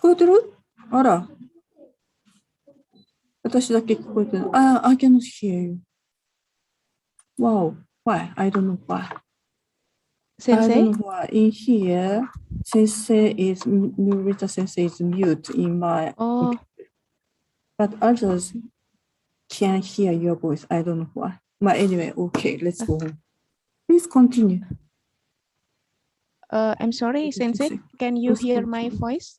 聞こえてる？あら。私だけ聞こえてる。I cannot hear you. Wow. Why? I don't know why. I don't Sensei? know why. In here, Nurita Sensei is mute in my Oh, but others can hear your voice. I don't know why. But anyway, okay, let's go on. Please continue. I'm sorry, Sensei. Can you Please hear my continue. voice?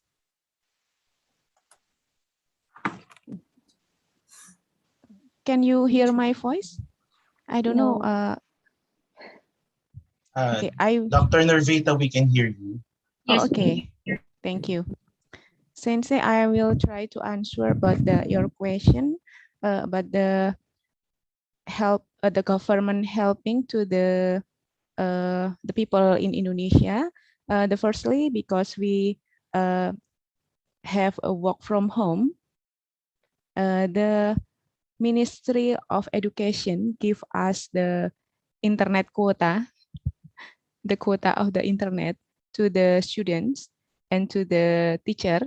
Can you hear my voice? I don't know. Okay, Dr. Nervita, we can hear you. Oh, okay. Thank you. Sensei, I will try to answer about your question about the government helping to the people in Indonesia. The firstly, because we have a work from home, the Ministry of Education give us the internet quota, the quota of the internet to the students and to the teacher.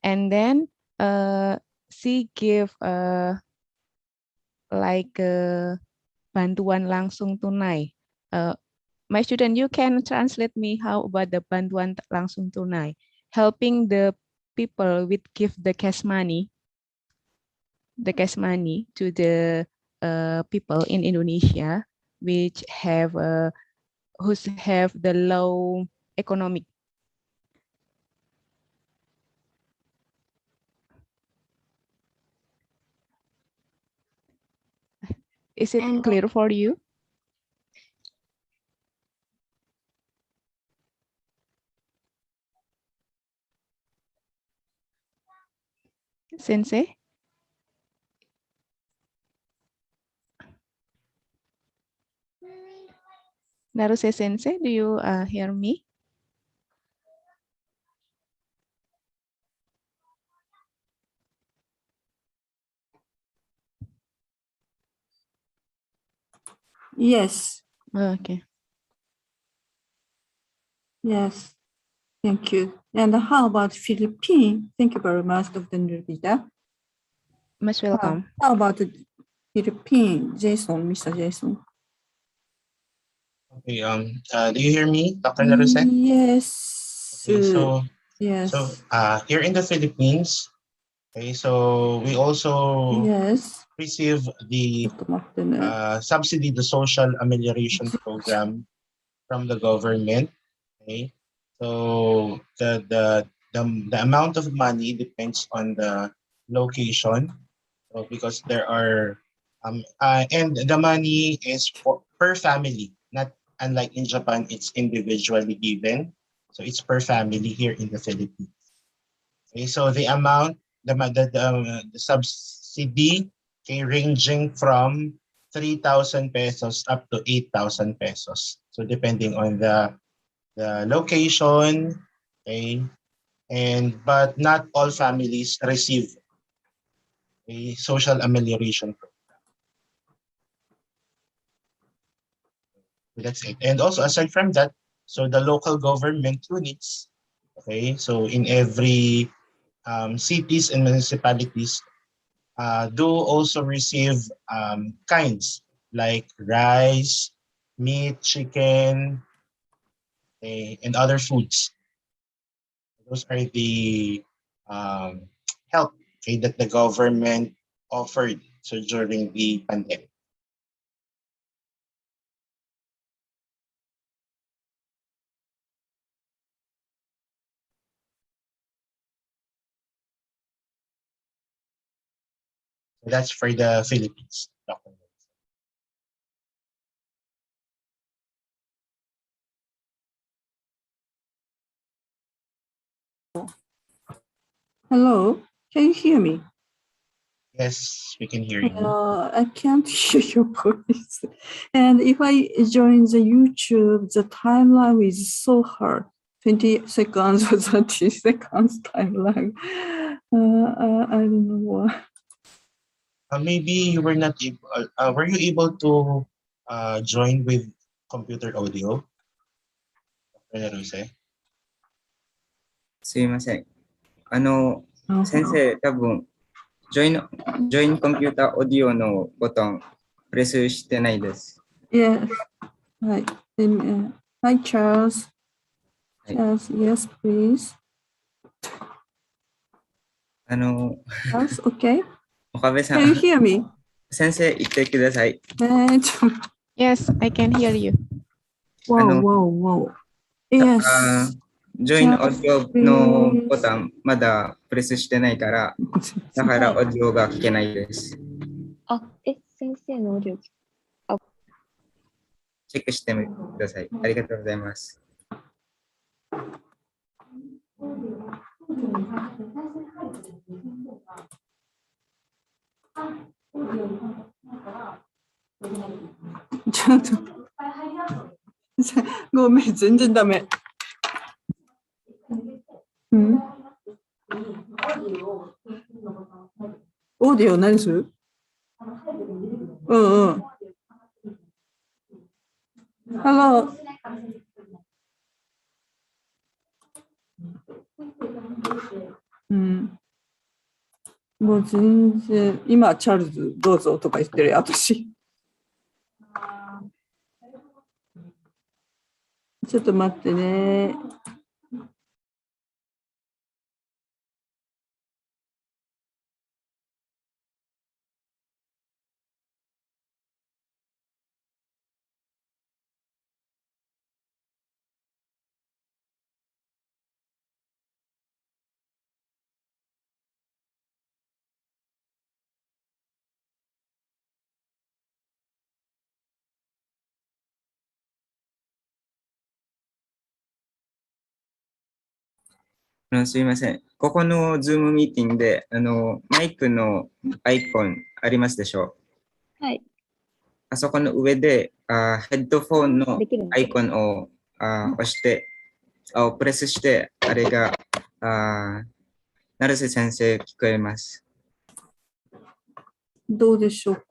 And then she give like bantuan langsung tunai. My student, you can translate me how about the bantuan langsung tunai, helping the people with give the cash money to the people in Indonesia which have the low economic. Is it clear for you? Sensei? Naruse Sensei, do you hear me? Yes. Okay. Yes. Thank you. And how about Philippines? Thank you very much, Dr. Nurvita. Most welcome. How about the Philippines? Jason, Mr. Jason. Okay, do you hear me, Dr. Naruse? Yes. Okay, so yes. So here in the Philippines, okay, so we also receive the subsidy, the social amelioration program from the government. Okay, so the amount of money depends on the location, so because there are and the money is per family, not unlike in Japan, it's individually given. So it's per family here in the Philippines. Okay, so the amount, the subsidy, okay, ranging from 3,000 pesos up to 8,000 pesos. So depending on the location, okay, but not all families receive a social amelioration program. That's it. And also aside from that, so the local government units, okay, so in every cities and municipalities do also receive kinds like rice, meat, chicken, and other foods. Those are the help, okay, that the government offered so during the pandemic. So that's for the Philippines. Hello, can you hear me? Yes, we can hear you. I can't hear your voice. And if I join the YouTube, the timeline is so hard. 20 seconds or 30 seconds timeline. I don't know why. Maybe you were not able. Were you able to join with computer audio? すいません。先生、多分、ジョインコンピューターオーディオのボタン、プレスしてないです。Yes. Hi. Hi, Charles. はい。Charles, yes, please. Charles, okay. 岡部さ Can you ん、hear me? 先生、言ってください。Yes, I can hear you. Wow, wow, wow. Yes. ジョインオーディオの Please. ボタン、まだプレスしてないから、だからオーディオが聞けないです。先生のオーディオチェックしてみてください。ありがとうございます。ちょっとごめん、全然ダメ。オーディオ何する？うんうん。Hello。もう全然、今、チャールズどうぞとか言ってるよ、私。ちょっと待ってね。すいません。ここのズームミーティングで、マイクのアイコンありますでしょう？はい。あそこの上で、ヘッドフォンのアイコンを押して、プレスして、あれが、成瀬先生聞こえます。どうでしょうか。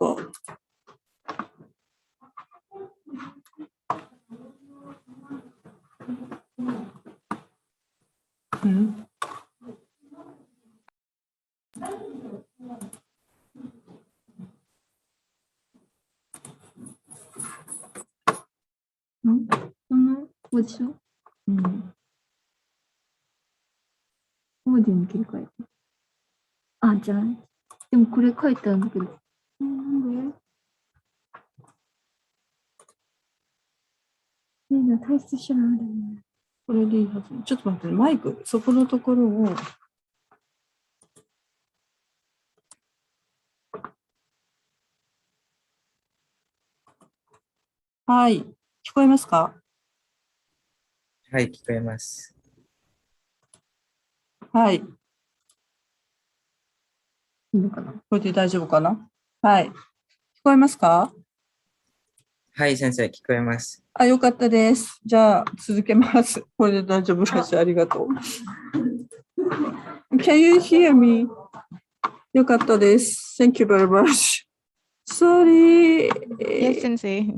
このポジションオーディオに切り替えて。じゃない。でもこれ書いてあるんだけど。なんで退出しちゃうんだよね。これでいいはず。ちょっと待って、マイク、そこのところを。はい。聞こえますか？はい、聞こえます。はい。いいのかな？これで大丈夫かな？はい。聞こえますか？はい、先生、聞こえます。よかったです。じゃあ、続けます。これで大丈夫らしい。ありがとう。Can you hear me? よかったです。Thank you very much. Sorry. Yes, Sensei.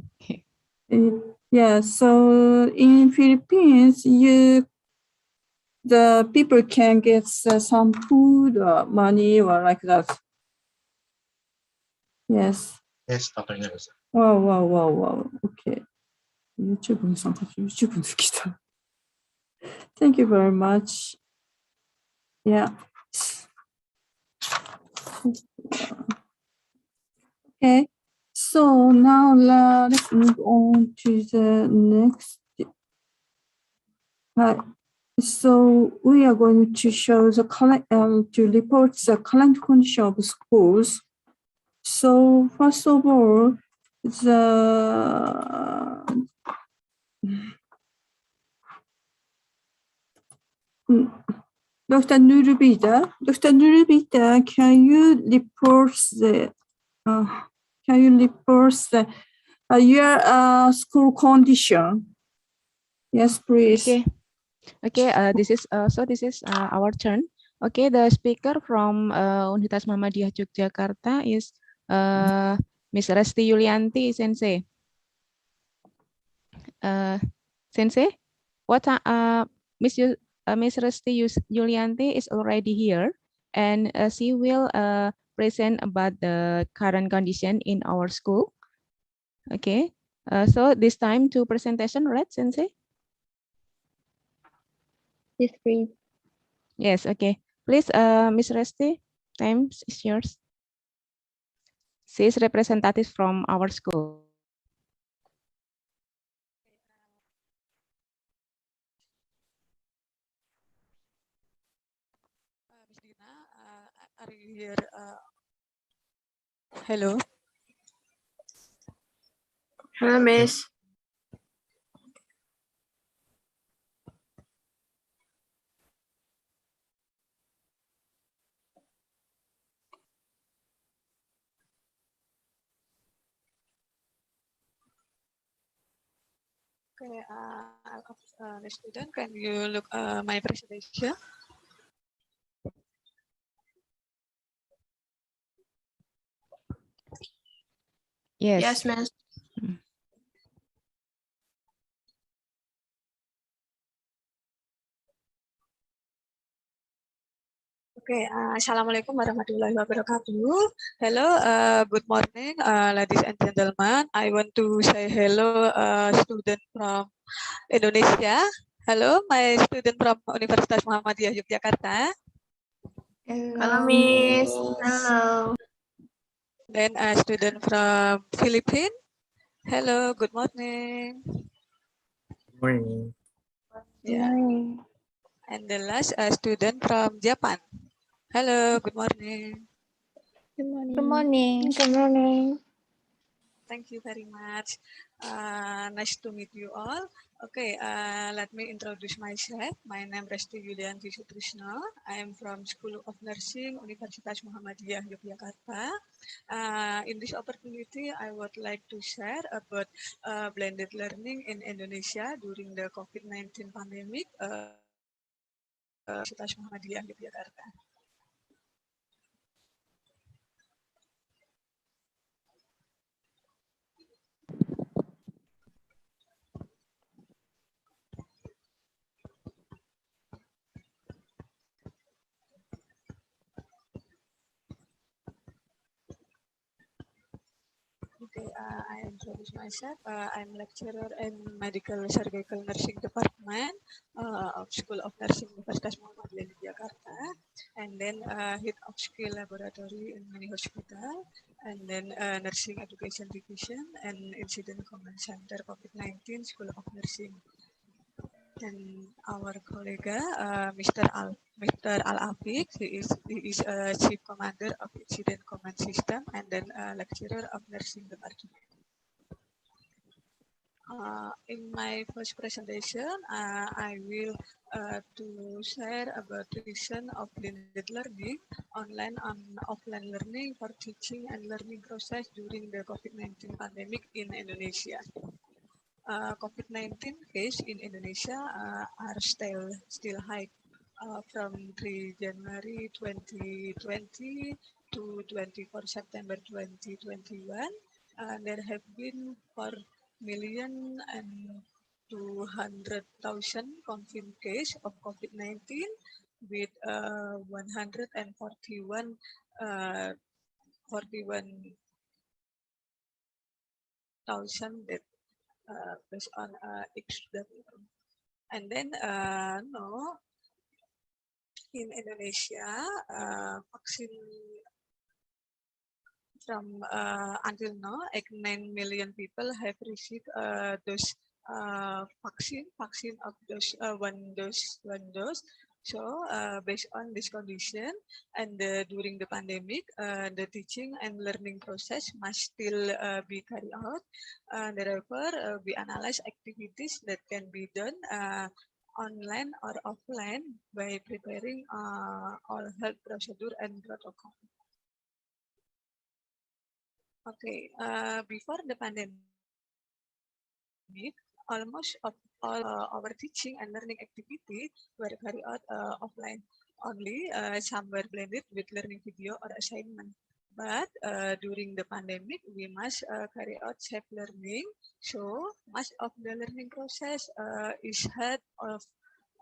Yeah, so in Philippines, the people can get some food or money or like that. Yes. Yes, Dr. Nelson. Wow. Okay. YouTube に参加し、YouTube に来た。Thank you very much. Yeah. Okay. So now let's move on to the next. So we are going to show the current, to report the current condition of schools. So first of all, Dr. Nurubita, can you report your school condition? Yes, please. Okay. This is our turn. Okay, the speaker from Universitas Muhammadiyah Yogyakarta is Miss Resti Yulianti, Sensei. Sensei, what Miss Ms. Resti Yulianti is already here, and she will present about the current condition in our school. Okay, so this time to presentation, right, Sensei? Yes, please. Yes, okay. Please, Ms. Resti, time is yours. She is representative from our school. Miss Dina, are you here? Hello. Hello, Miss. Okay, the student, can you look my presentation? Yes. Yes, Miss. Okay, Assalamualaikum warahmatullahi wabarakatuh. Hello, good morning, ladies and gentlemen. I want to say hello, student from Indonesia. Hello, my student from Universitas Muhammadiyah Yogyakarta. Hello, Miss. Hello. Then a student from Philippines. Hello, good morning. Morning. Yeah. And the last student from Japan. Hello, good morning. Good morning. Good morning. Good morning. Thank you very much. Nice to meet you all. Okay, let me introduce myself. My name is Resti Yulianti Sutrisno. I am from School of Nursing, Universitas Muhammadiyah Yogyakarta. In this opportunity, I would like to share about blended learning in Indonesia during the COVID-19 pandemic. Universitas Muhammadiyah Yogyakarta. Okay, I introduce myself. I'm lecturer in Medical Surgical Nursing Department of School of Nursing Universitas Muhammadiyah Jakarta, and then head of skill laboratory in many hospital, and then Nursing Education Division and Incident Command Center COVID-19 School of Nursing. And our colleague, Mr. Al-Afiq, he is a Chief Commander of Incident Command System and then a lecturer of Nursing Department. In my first presentation, I will to share about the vision of blended learning, online and offline learning for teaching and learning process during the COVID-19 pandemic in Indonesia. COVID-19 case in Indonesia are still high from 3 January 2020 to 24 September 2021. There have been 4,200,000 confirmed cases of COVID-19 with 141,000 deaths. Based on XW. And then in Indonesia, vaksin from until now, 9 million people have received those vaccine of those one dose. So based on this condition and during the pandemic, the teaching and learning process must still be carried out. Therefore, we analyze activities that can be done online or offline by preparing all health procedure and protocol. Okay, before the pandemic, almost of all our teaching and learning activity were carried out offline. Only some were blended with learning video or assignment. But during the pandemic, we must carry out safe learning. So much of the learning process is held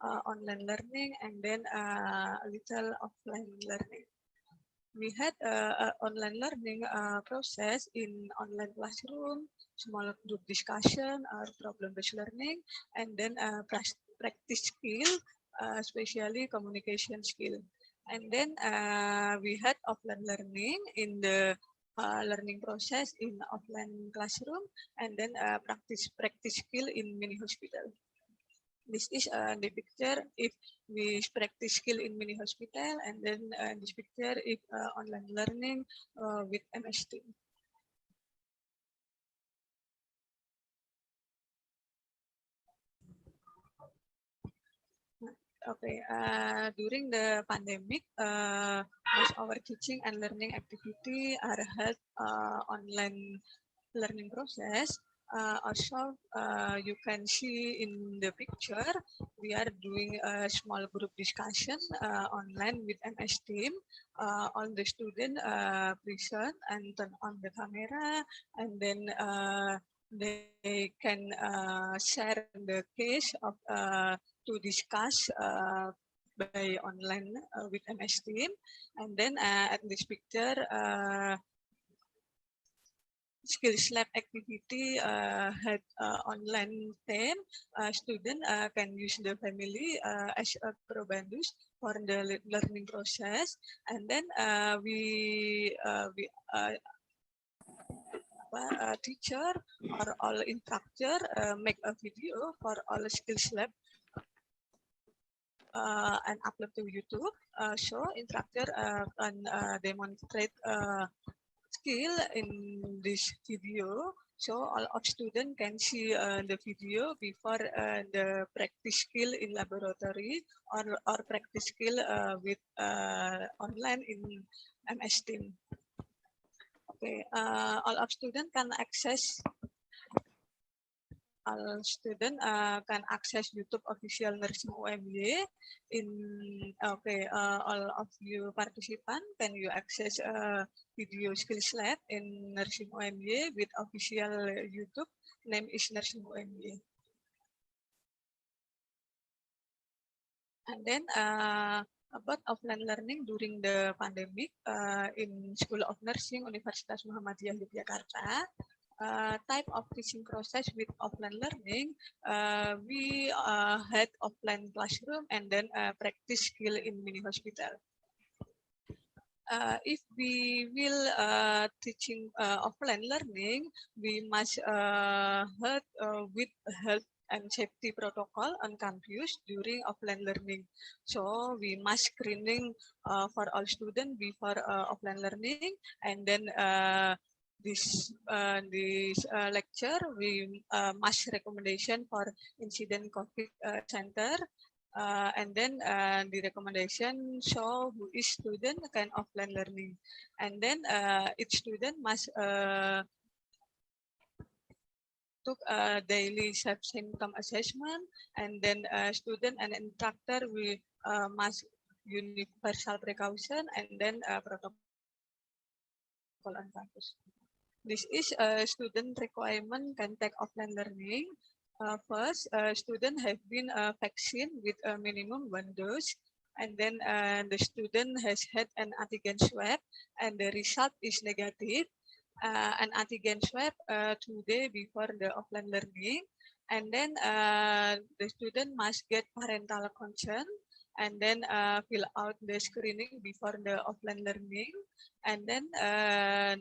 online learning, and then a little offline learning. We had an online learning process in online classroom, small group discussion, or problem-based learning, and then practice skill, especially communication skill. And then we had offline learning in the learning process in offline classroom, and then practice skill in mini hospital. This is the picture if we practice skill in mini hospital, and then this picture if online learning with MS Team. Okay, during the pandemic, most our teaching and learning activity are held online learning process. Also, you can see in the picture, we are doing a small group discussion online with MS Team. All the students present and turn on the camera, and then they can share the case of to discuss by online with MS Team. And then at this picture, Skills Lab activity had online theme. Student can use the family as a probandus for the learning process, and then teacher or all instructor make a video for all Skills Lab and upload to YouTube. So instructor can demonstrate skill in this video, so all of students can see the video before the practice skill in laboratory or practice skill with online in MS Team. Okay, all of students can access. All students can access YouTube official Nursing UMY. All of you participant, can you access video skills lab in Nursing UMY with official YouTube name is Nursing UMY. And then about offline learning during the pandemic in School of Nursing Universitas Muhammadiyah Yogyakarta. Type of teaching process with offline learning, we had offline classroom and then practice skill in mini hospital. If we will teaching offline learning, we must have with health and safety protocol on campus during offline learning. So we must screening for all students before offline learning, and then this lecture we must recommendation for incident COVID center, and then the recommendation show who is student can offline learning, and then each student must took a daily self-symptom assessment, and then student and instructor we must universal precaution, and then protocol on campus. This is a student requirement can take offline learning. First, student have been vaccinated with a minimum 1 dose, and then the student has had an antigen swab, and the result is negative. An antigen swab 2 days before the offline learning, and then the student must get parental consent, and then fill out the screening before the offline learning, and then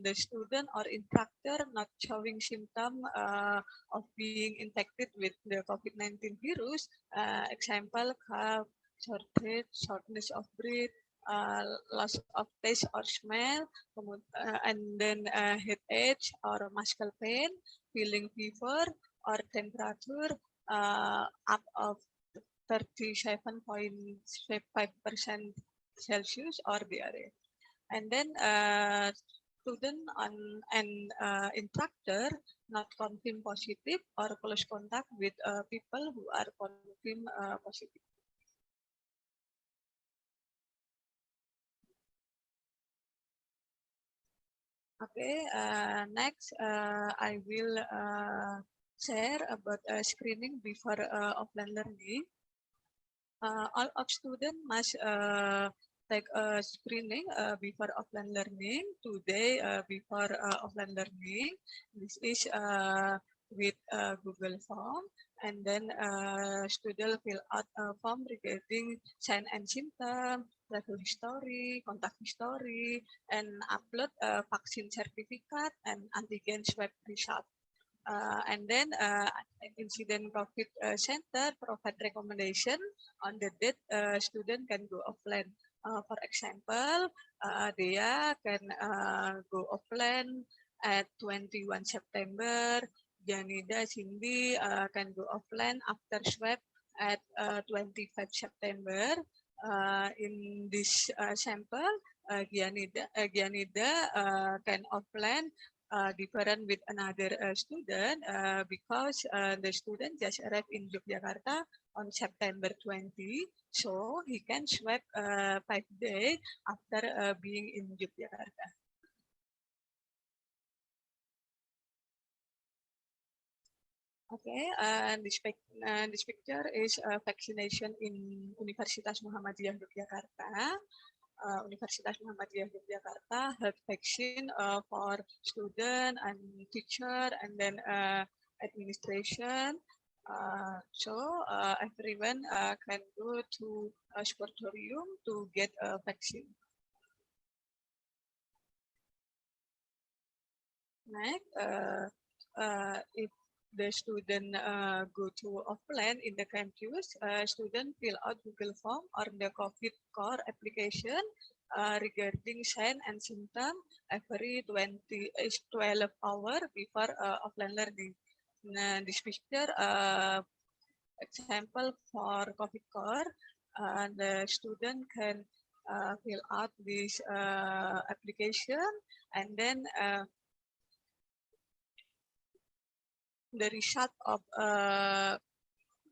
the student or instructor not showing symptom of being infected with the COVID-19 virus, example cough, sore throat, shortness of breath, loss of taste or smell, and then headache or muscle pain, feeling fever or temperature up of 37.5% Celsius or diarrhea. And then student and instructor not confirm positive or close contact with people who are confirmed positive. Okay, next I will share about screening before offline learning. all of students must take a screening before offline learning. Today, before offline learning, this is with Google Form, and then student fill out a form regarding sign and symptom, travel history, contact history, and upload a vaccine certificate and antigen swab result. And then incident COVID center provide recommendation on the date student can go offline. For example, Dea can go offline at 21 September. Janida Cindy can go offline after swab at 25 September. In this sample, Gianida can offline different with another student because the student just arrived in Yogyakarta on September 20, so he can swab 5 days after being in Yogyakarta. Okay, and this picture is vaccination in Universitas Muhammadiyah Yogyakarta. Universitas Muhammadiyah Yogyakarta health vaccine for student and teacher and then administration. So everyone can go to a sportorium to get a vaccine. Next, if the student go to offline in the campus, student fill out Google form or the COVID core application regarding sign and symptom every 12 hours before offline learning. Nah, this picture example for COVID core, the student can fill out this application and then the result of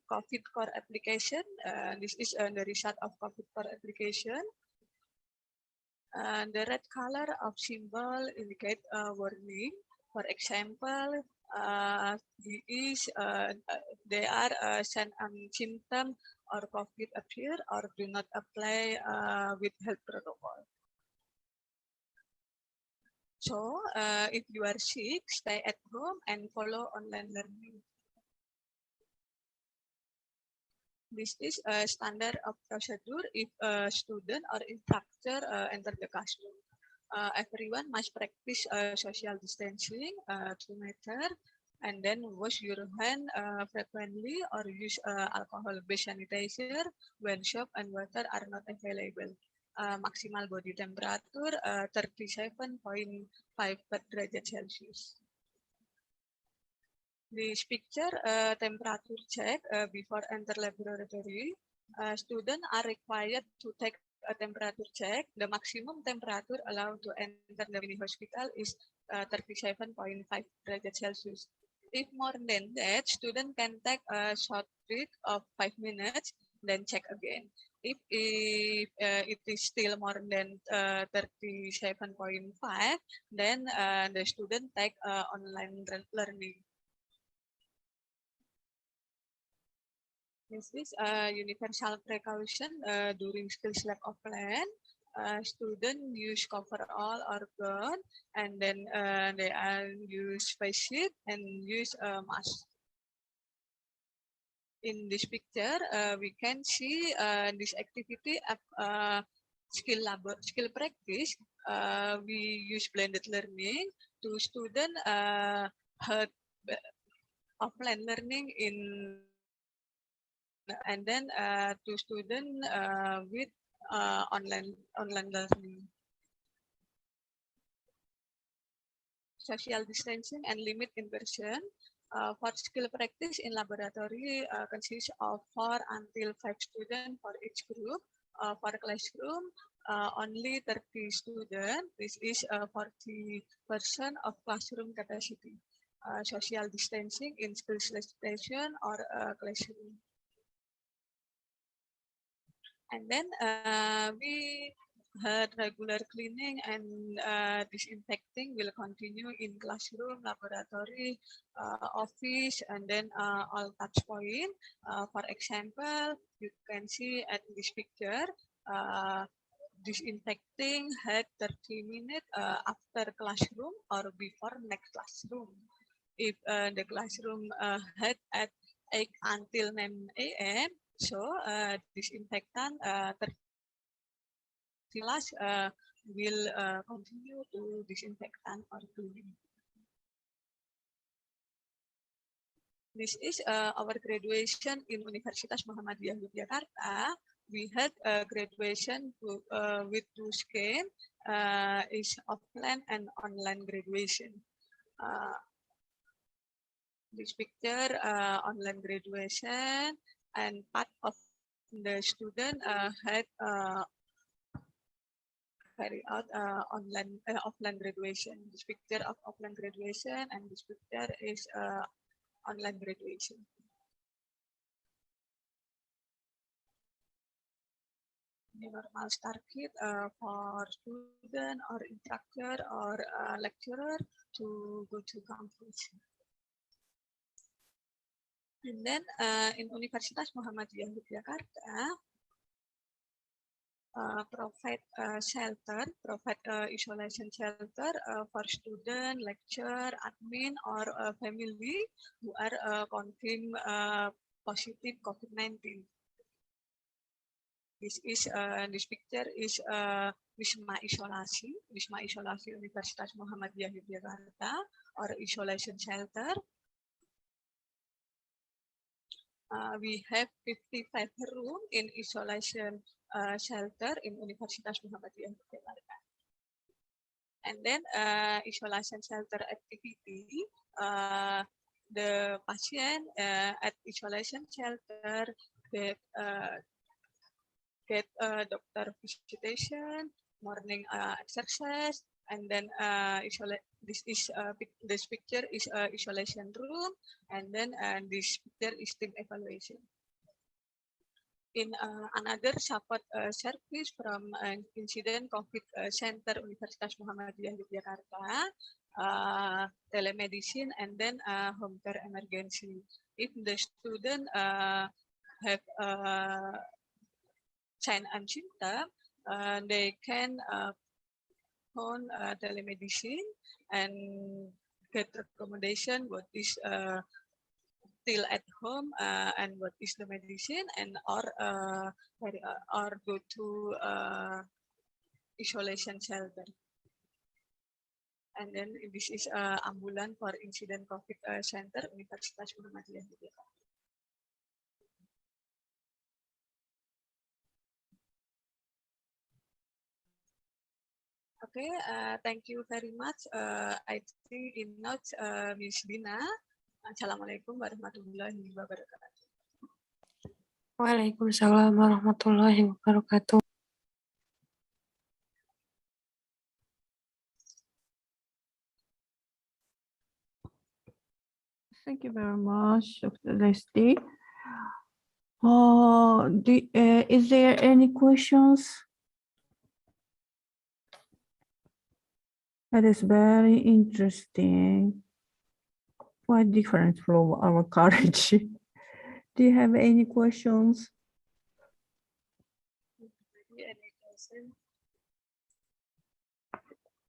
COVID core application. This is the result of COVID core application. The red color of symbol indicate warning. For example, they are symptom or COVID appear or do not apply with health protocol. So, if you are sick, stay at home and follow online learning. This is a standard of procedure if a student or instructor enter the classroom. Everyone must practice social distancing 2 meters and then wash your hand frequently or use alcohol-based sanitizer when soap and water are not available. Maximal body temperature 37.5 derajat Celsius. This picture temperature check before enter laboratory. Students are required to take a temperature check. The maximum temperature allowed to enter the mini hospital is 37.5 derajat Celsius. If more than that, student can take a short break of 5 minutes, then check again. If it is still more than 37.5, then the student take online learning. This is universal precaution during skills lab offline. Students use coverall or gown, and then they use face shield and use a mask. In this picture, we can see this activity of skill practice. We use blended learning to student had offline learning in and then to student with online learning. Social distancing and limit in person. For skill practice in laboratory consists of 4 until 5 students for each group. For classroom, only 30 students. This is 40% of classroom capacity. Social distancing in skill station or classroom. And then we regular cleaning and disinfecting will continue in classroom, laboratory, office, and then all touch point. For example, you can see at this picture, disinfecting had 30 minutes after classroom or before next classroom. If the classroom had at 8 until 9 a.m., so disinfectant 30 class will continue to disinfectant or cleaning. This is our graduation in Universitas Muhammadiyah Yogyakarta. We had a graduation with two schemes, is offline and online graduation. This picture online graduation, and part of the student had carry out offline graduation. This picture of offline graduation, and this picture is online graduation. The normal start kit for student or instructor or lecturer to go to campus. And then in Universitas Muhammadiyah Yogyakarta, provide shelter, provide isolation shelter for student, lecturer, admin, or family who are confirmed positive COVID-19. This picture is Wisma Isolasi Universitas Muhammadiyah Yogyakarta, or isolation shelter. We have 55 rooms in isolation shelter in Universitas Muhammadiyah Yogyakarta. And then isolation shelter activity, the patient at isolation shelter get doctor visitation, morning exercise, and then this picture is isolation room, and then this picture is team evaluation. In another support service from incident COVID Center Universitas Muhammadiyah Yogyakarta, telemedicine, and then home care emergency. If the student have sign and symptom, they can phone telemedicine and get recommendation what is still at home and what is the medicine, and or go to isolation shelter. And then this is ambulance for incident COVID Center Universitas Muhammadiyah Yogyakarta. Okay, thank you very much. I think in notes, Ms. Dina. Assalamualaikum warahmatullahi wabarakatuh. Waalaikumsalam warahmatullahi wabarakatuh. Thank you very much, Dr. Leslie. Is there any questions? That is very interesting. Quite different from our college. Do you have any questions?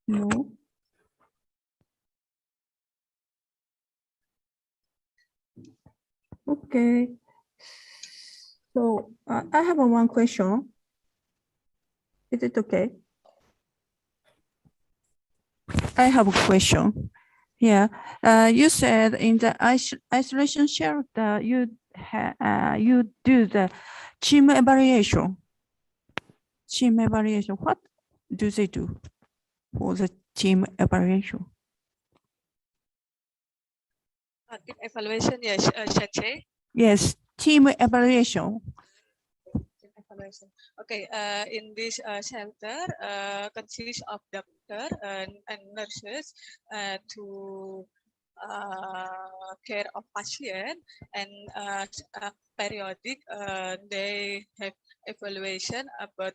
No. Okay. So I have one question. Is it okay? I have a question. Yeah, you said in the isolation shelter, you do the team evaluation. Team evaluation. What do they do for the team evaluation? Team evaluation, yes, Shache. Yes, team evaluation. Okay, in this shelter consists of doctor and nurses to care of patient, and periodic they have evaluation about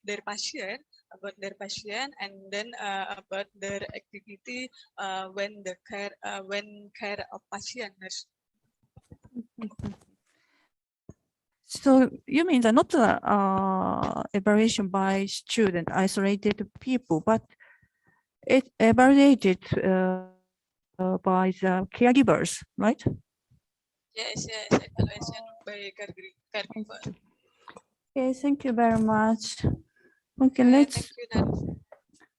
their patient, and then about their activity when care of patient. So you mean that not evaluation by student, isolated people, but it evaluated by the caregivers, right? Yes, evaluation by caregivers. Okay, thank you very much. Okay, let's.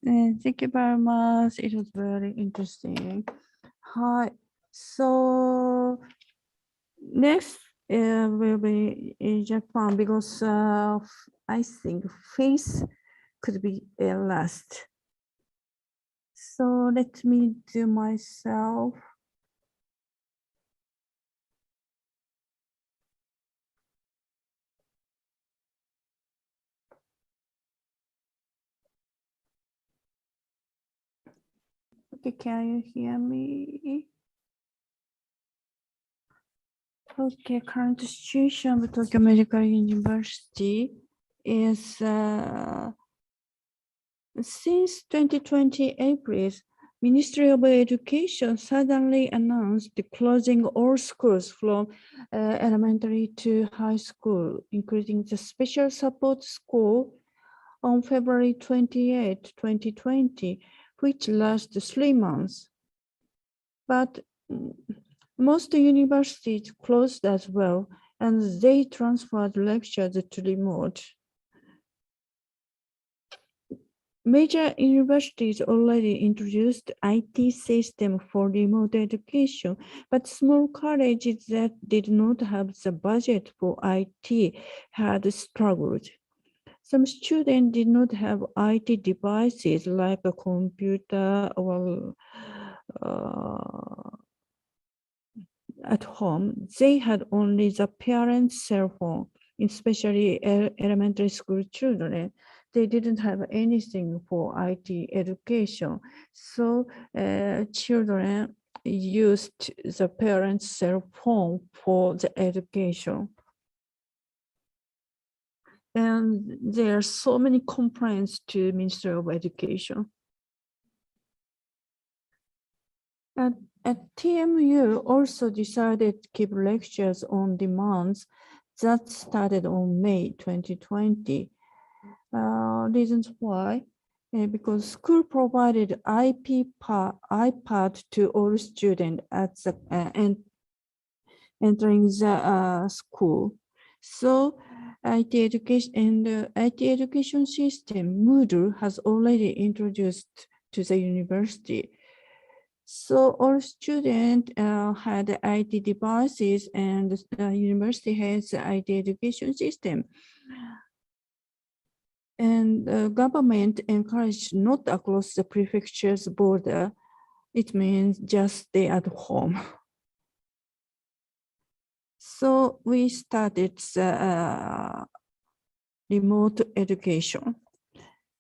Thank you very much. It was very interesting. Hi. So next will be in Japan because I think face could be last. So let me do myself. Okay, can you hear me? Okay, current situation of Tokyo Medical University is since 2020 April, Ministry of Education suddenly announced the closing all schools from elementary to high school, including the special support school on February 28, 2020, which lasted 3 months. But most universities closed as well, and they transferred lectures to remote. Major universities already introduced IT system for remote education, but small colleges that did not have the budget for IT had struggled. Some students did not have IT devices like a computer or at home. They had only the parents' cell phone, especially elementary school children. They didn't have anything for IT education. So children used the parents' cell phone for the education. And there are so many complaints to Ministry of Education. At TMU also decided to keep lectures on demand. That started on May 2020. Reasons why? Because school provided iPad to all students at the entering the school. So IT education and IT education system Moodle has already introduced to the university. So all students had IT devices, and the university has the IT education system. And the government encouraged not across the prefecture's border. It means just stay at home. So we started the remote education.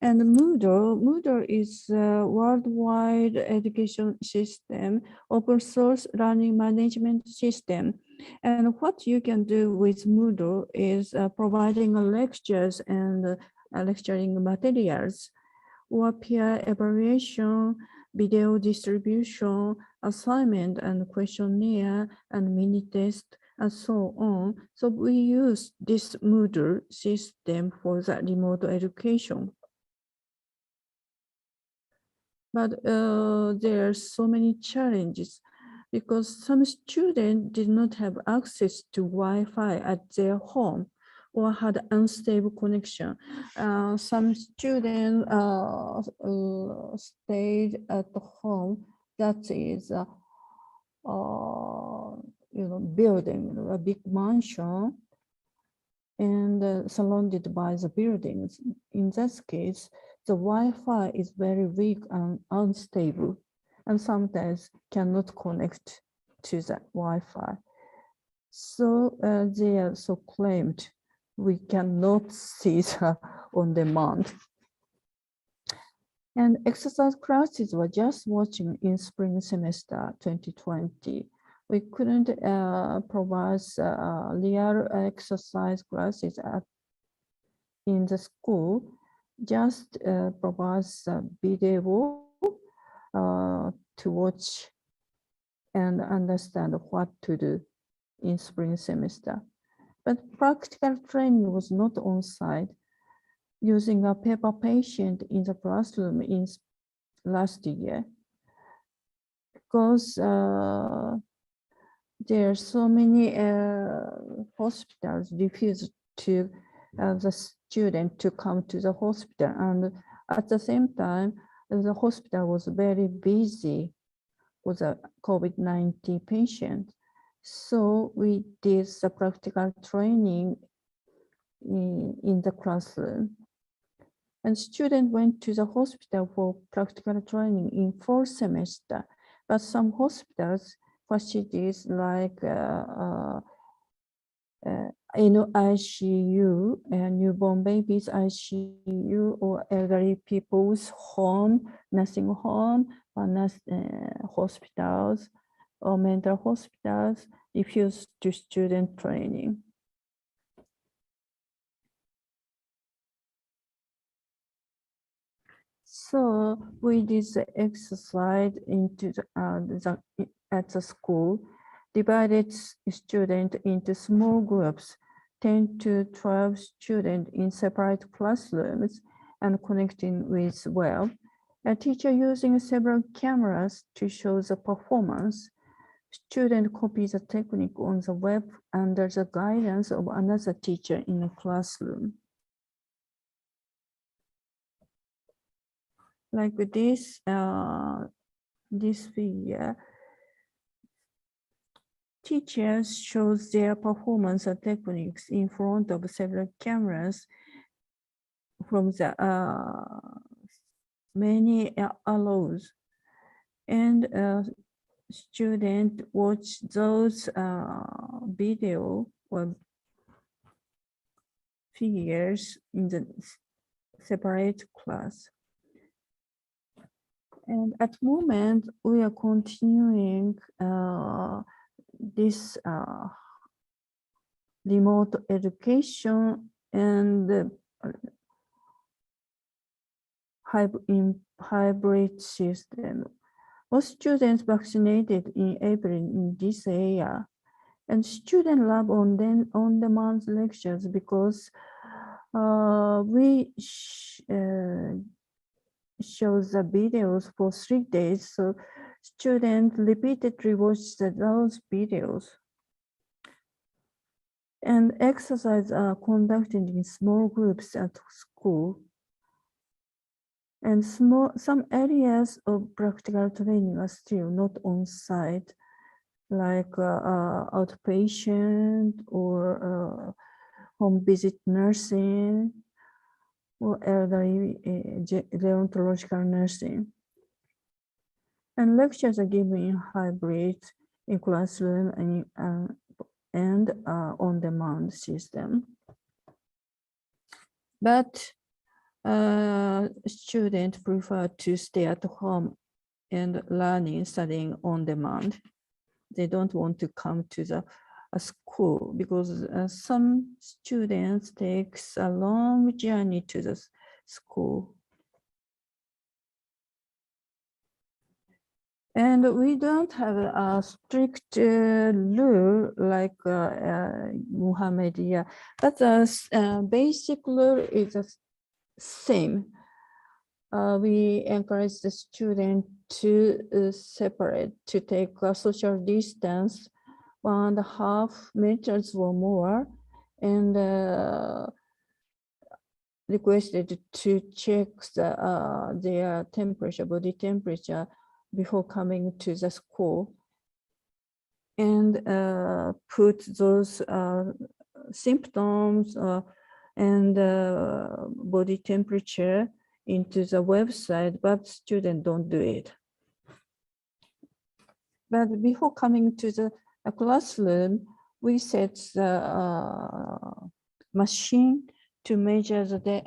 And Moodle is a worldwide education system, open source learning management system. And what you can do with Moodle is providing lectures and lecturing materials, or peer evaluation, video distribution, assignment and questionnaire, and mini test, and so on. So we use this Moodle system for the remote education. But there are so many challenges because some students did not have access to Wi-Fi at their home or had unstable connection. Some students stayed at home that is building, a big mansion, and surrounded by the buildings. In this case, the Wi-Fi is very weak and unstable, and sometimes cannot connect to the Wi-Fi. So they also claimed we cannot see the on demand. And exercise classes were just watching in spring semester 2020. We couldn't provide real exercise classes in the school, just provide video to watch and understand what to do in spring semester. But practical training was not on site. Using a paper patient in the classroom in last year, because there are so many hospitals refused to the student to come to the hospital, and at the same time, the hospital was very busy with a COVID-19 patient. So we did the practical training in the classroom. And students went to the hospital for practical training in fall semester, but some hospitals facilities like ICU, newborn babies ICU, or elderly people's home, nursing home, or hospitals, or mental hospitals refused to student training. So we did the exercise into at the school, divided students into small groups, 10 to 12 students in separate classrooms and connecting with web. A teacher using several cameras to show the performance. Student copy the technique on the web under the guidance of another teacher in the classroom. Like this, this figure, teachers shows their performance and techniques in front of several cameras from the many arrows, and students watch those video or figures in the separate class. And at the moment, we are continuing this remote education and hybrid system. Most students vaccinated in April in this area, and students love on-demand lectures because we show the videos for 3 days, so students repeatedly watch those videos. And exercises are conducted in small groups at school. And some areas of practical training are still not on site, like outpatient or home visit nursing, or elderly gerontological nursing. And lectures are given in hybrid, in classroom, and on-demand system. But students prefer to stay at home and studying on demand. They don't want to come to the school because some students takes a long journey to the school. And we don't have a strict rule like Muhammadiyah, but the basic rule is the same. We encourage the student to separate, to take a social distance 1.5 meters or more, and requested to check their temperature, body temperature, before coming to the school, and put those symptoms and body temperature into the website, but students don't do it. But before coming to the classroom, we set the machine to measure the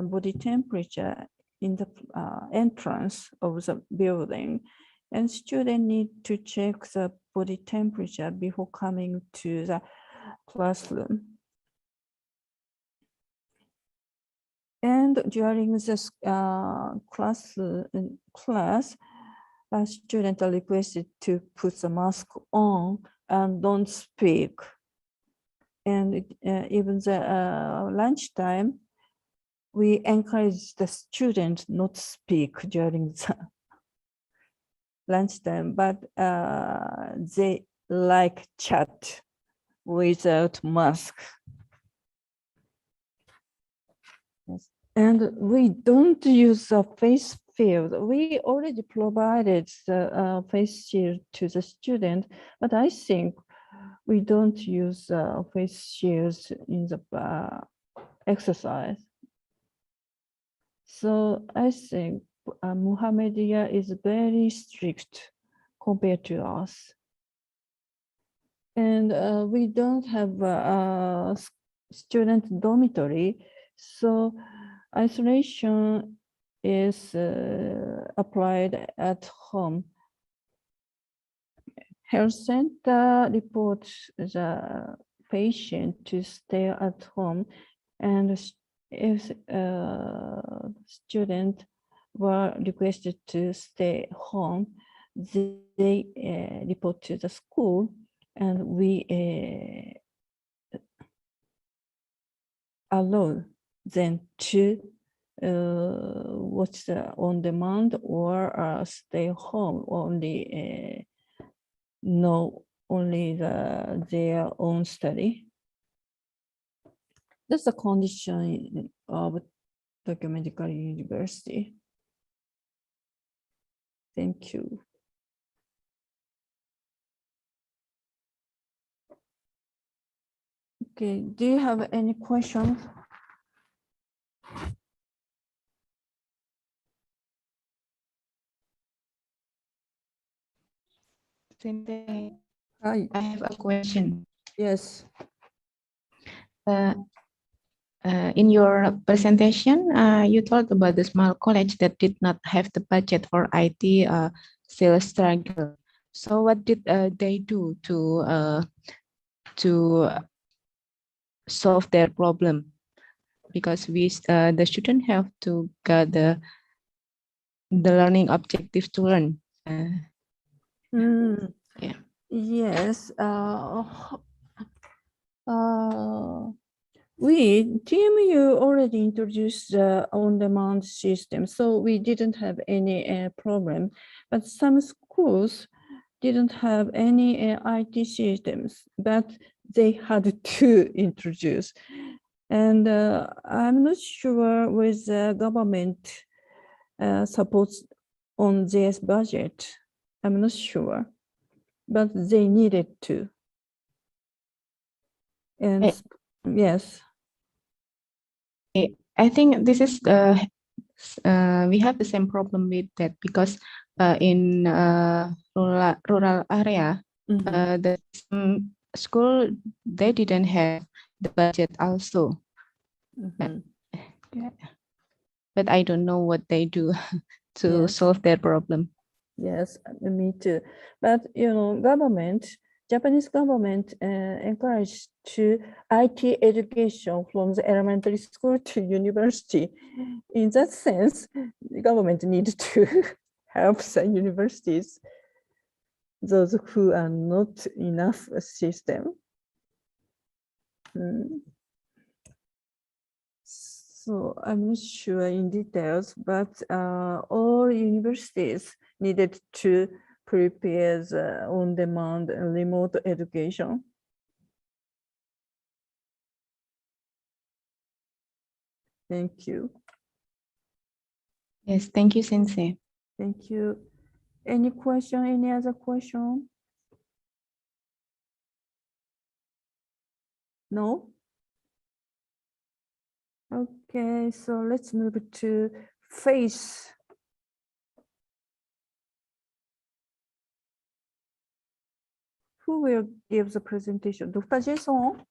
body temperature in the entrance of the building, and students need to check the body temperature before coming to the classroom. And during this class, a student are requested to put the mask on and don't speak. And even the lunchtime, we encourage the student not to speak during the lunchtime, but they like chat without mask. Yes. And we don't use a face shield. We already provided the face shield to the student, but I think we don't use face shields in the exercise. So I think Muhammadiyah is very strict compared to us. And we don't have a student dormitory, so isolation is applied at home. Health center reports the patient to stay at home, and if students were requested to stay home, they report to the school, and we allow them to watch the on demand or stay home only. No, only their own study. That's the condition of Tokyo Medical University. Thank you. Okay, do you have any questions? I have a question. Yes. In your presentation, you talked about the small college that did not have the budget for IT sales struggle. So what did they do to solve their problem? Because the student have to get the learning objectives to learn. Yeah. Yes. TMU already introduced the on-demand system, so we didn't have any problem. But some schools didn't have any IT systems, but they had to introduce. And I'm not sure with the government supports on this budget. I'm not sure, but they needed to. And yes. I think this is we have the same problem with that, because in rural area, the school, they didn't have the budget also. But I don't know what they do to solve their problem. Yes, me too. But Japanese government encouraged to IT education from the elementary school to university. In that sense, the government needs to help the universities, those who are not enough system. So I'm not sure in details, but all universities needed to prepare the on-demand and remote education. Thank you. Yes, thank you, Sensei. Thank you. Any question, any other question? No? Okay, so let's move to face. Who will give the presentation? Dr. Jason?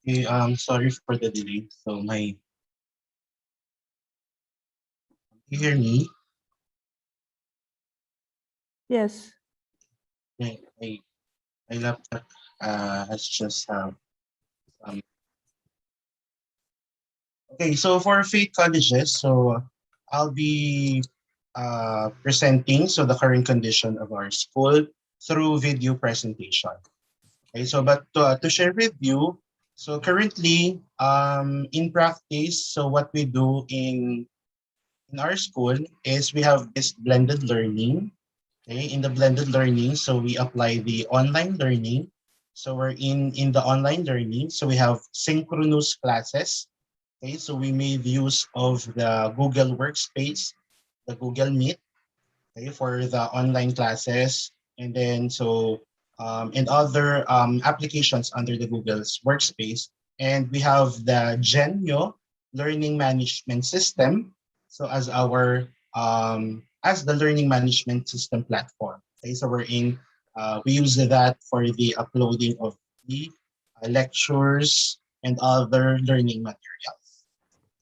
Okay, sorry for the delay. So you hear me? Yes. My laptop has just okay, so for Faith Colleges, so I'll be presenting the current condition of our school through video presentation. Okay, so but to share with you, so currently in practice, so what we do in our school is we have this blended learning. Okay, in the blended learning, so we apply the online learning. So we're in the online learning, so we have synchronous classes. Okay, so we made use of the Google Workspace, the Google Meet, okay, for the online classes, and then and other applications under the Google's Workspace. And we have the Genio Learning Management System, so as the learning management system platform. Okay, so we use that for the uploading of the lectures and other learning materials.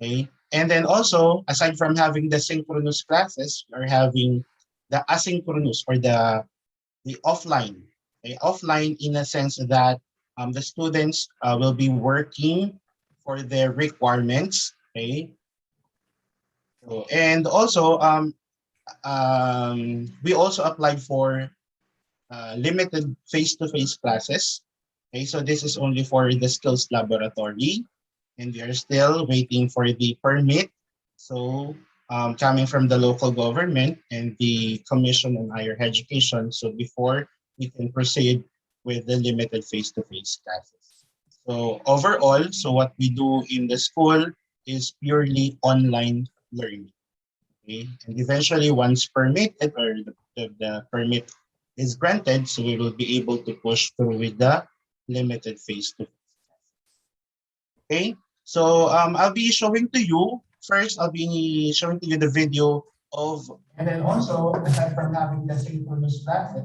Okay, and then also aside from having the synchronous classes, we are having the asynchronous or the offline. Okay? Offline in a sense that the students will be working for their requirements. Okay, so, and also we also applied for limited face-to-face classes. Okay, so this is only for the skills laboratory, and we are still waiting for the permit. So coming from the local government and the Commission on Higher Education, so before we can proceed with the limited face-to-face classes. So overall, so what we do in the school is purely online learning. Okay? And eventually, once permitted or the permit is granted, so we will be able to push through with the limited face-to-face. Okay, so I'll be showing to you, first I'll be showing to you the video of, and then also aside from having the synchronous classes,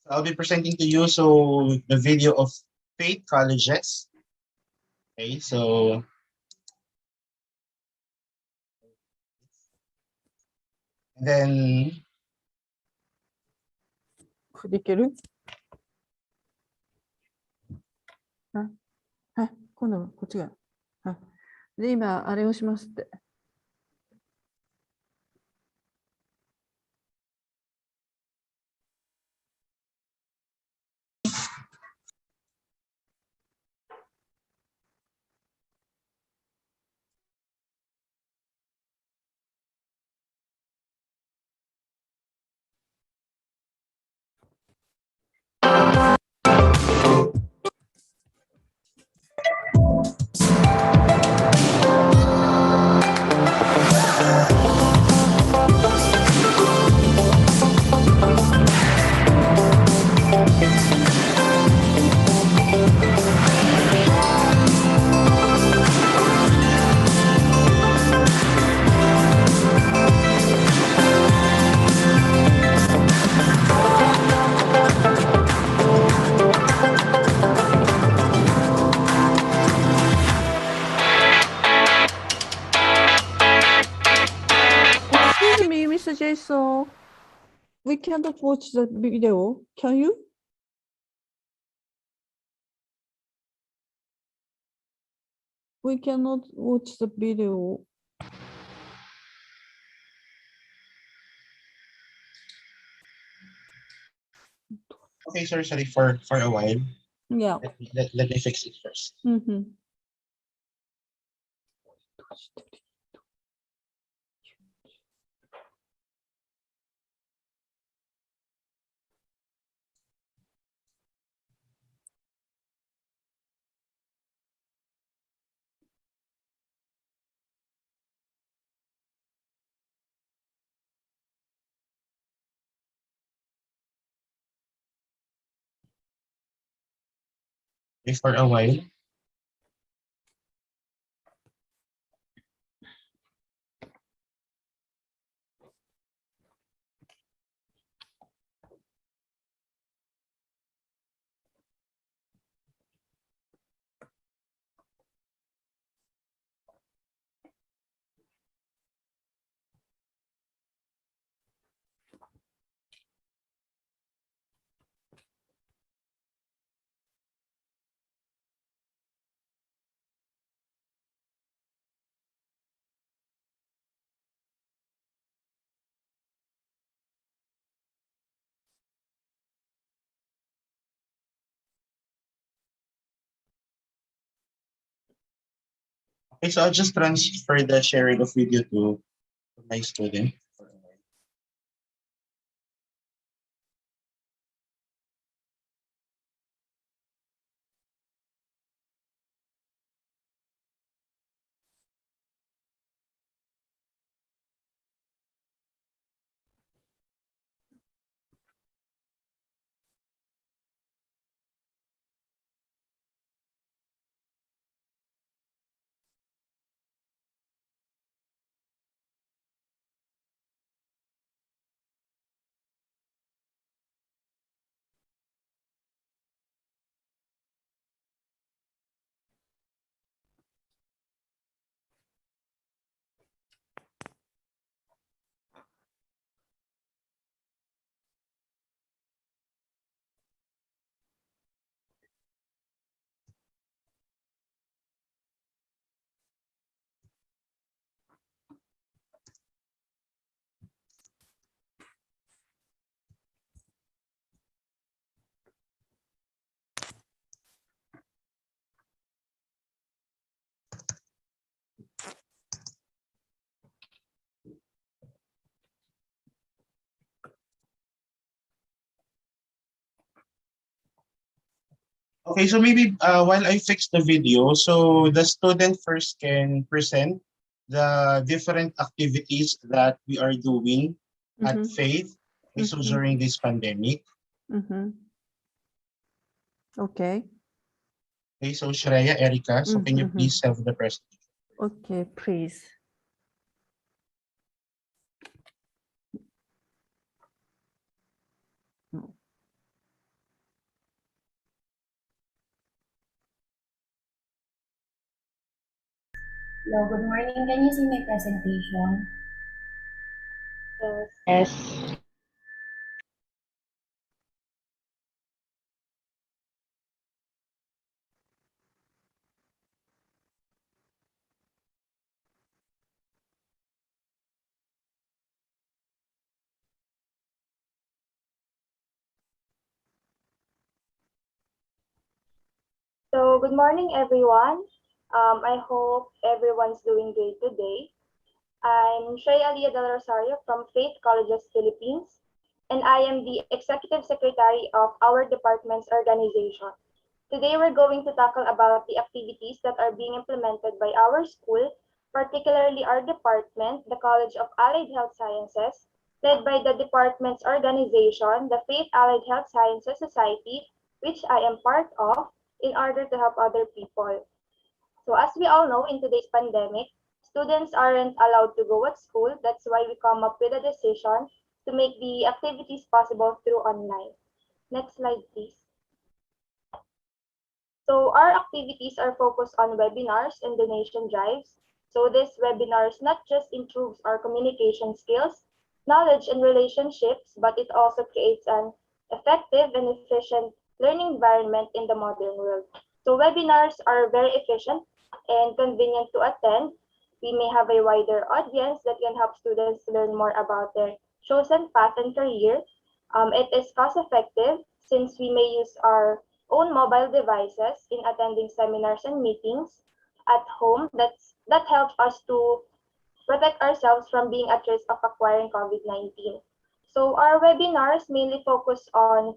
I'll be presenting to you the video of Faith Colleges. Okay, so then これいける？はい、今度はこっちが。はい。で、今、あれをしますって。Excuse me, Mr. Jason. We cannot watch the video. Can you? We cannot watch the video. okay, sorry for a while. Yeah. Let me fix it first. Okay, for a while. Okay, so I'll just transfer the sharing of video to my student. Okay, so maybe while I fix the video, so the student first can present the different activities that we are doing at Faith, so during this pandemic. Okay. Okay, so Shreya, Erica, so can you please have the presentation? Okay, please. Hello, good morning. Can you see my presentation? Yes. So, good morning, everyone. I hope everyone's doing great today. I'm Shreya Alia del Rosario from Faith Colleges Philippines, and I am the Executive Secretary of our department's organization. Today, we're going to tackle about the activities that are being implemented by our school, particularly our department, the College of Allied Health Sciences, led by the department's organization, the Faith Allied Health Sciences Society, which I am part of, in order to help other people. So as we all know, in today's pandemic, students aren't allowed to go at school. That's why we come up with a decision to make the activities possible through online. Next slide, please. So our activities are focused on webinars and donation drives. So this webinars not just improves our communication skills, knowledge and relationships, but it also creates an effective and efficient learning environment in the modern world. So webinars are very efficient and convenient to attend. We may have a wider audience that can help students learn more about their chosen path and career. It is cost effective since we may use our own mobile devices in attending seminars and meetings at home. That helps us to protect ourselves from being at risk of acquiring COVID-19. So our webinars mainly focus on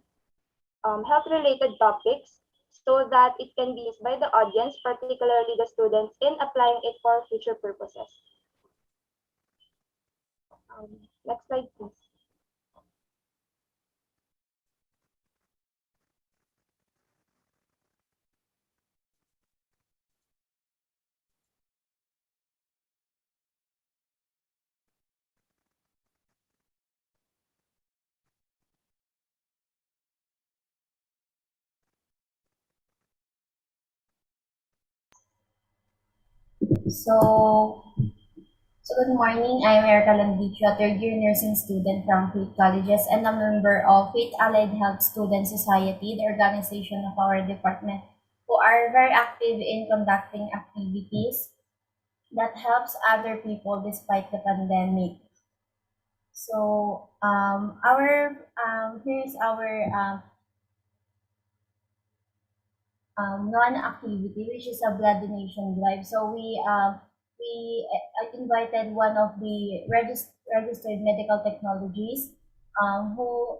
health-related topics so that it can be used by the audience, particularly the students, in applying it for future purposes. Next slide, please. So, good morning. I'm Erica Landicho, a third-year nursing student from Faith Colleges and a member of Faith Allied Health Student Society, the organization of our department, who are very active in conducting activities that helps other people despite the pandemic. So, here's one activity, which is a blood donation drive. So we invited one of the registered medical technologies who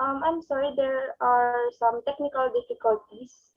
I'm sorry, there are some technical difficulties.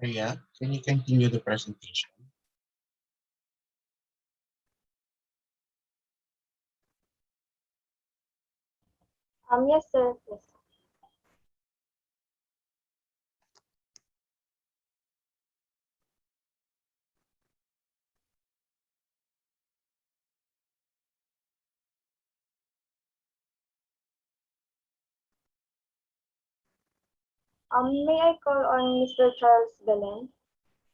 Yeah, can you continue the presentation? Yes, sir. Yes. May I call on Mr. Charles Belen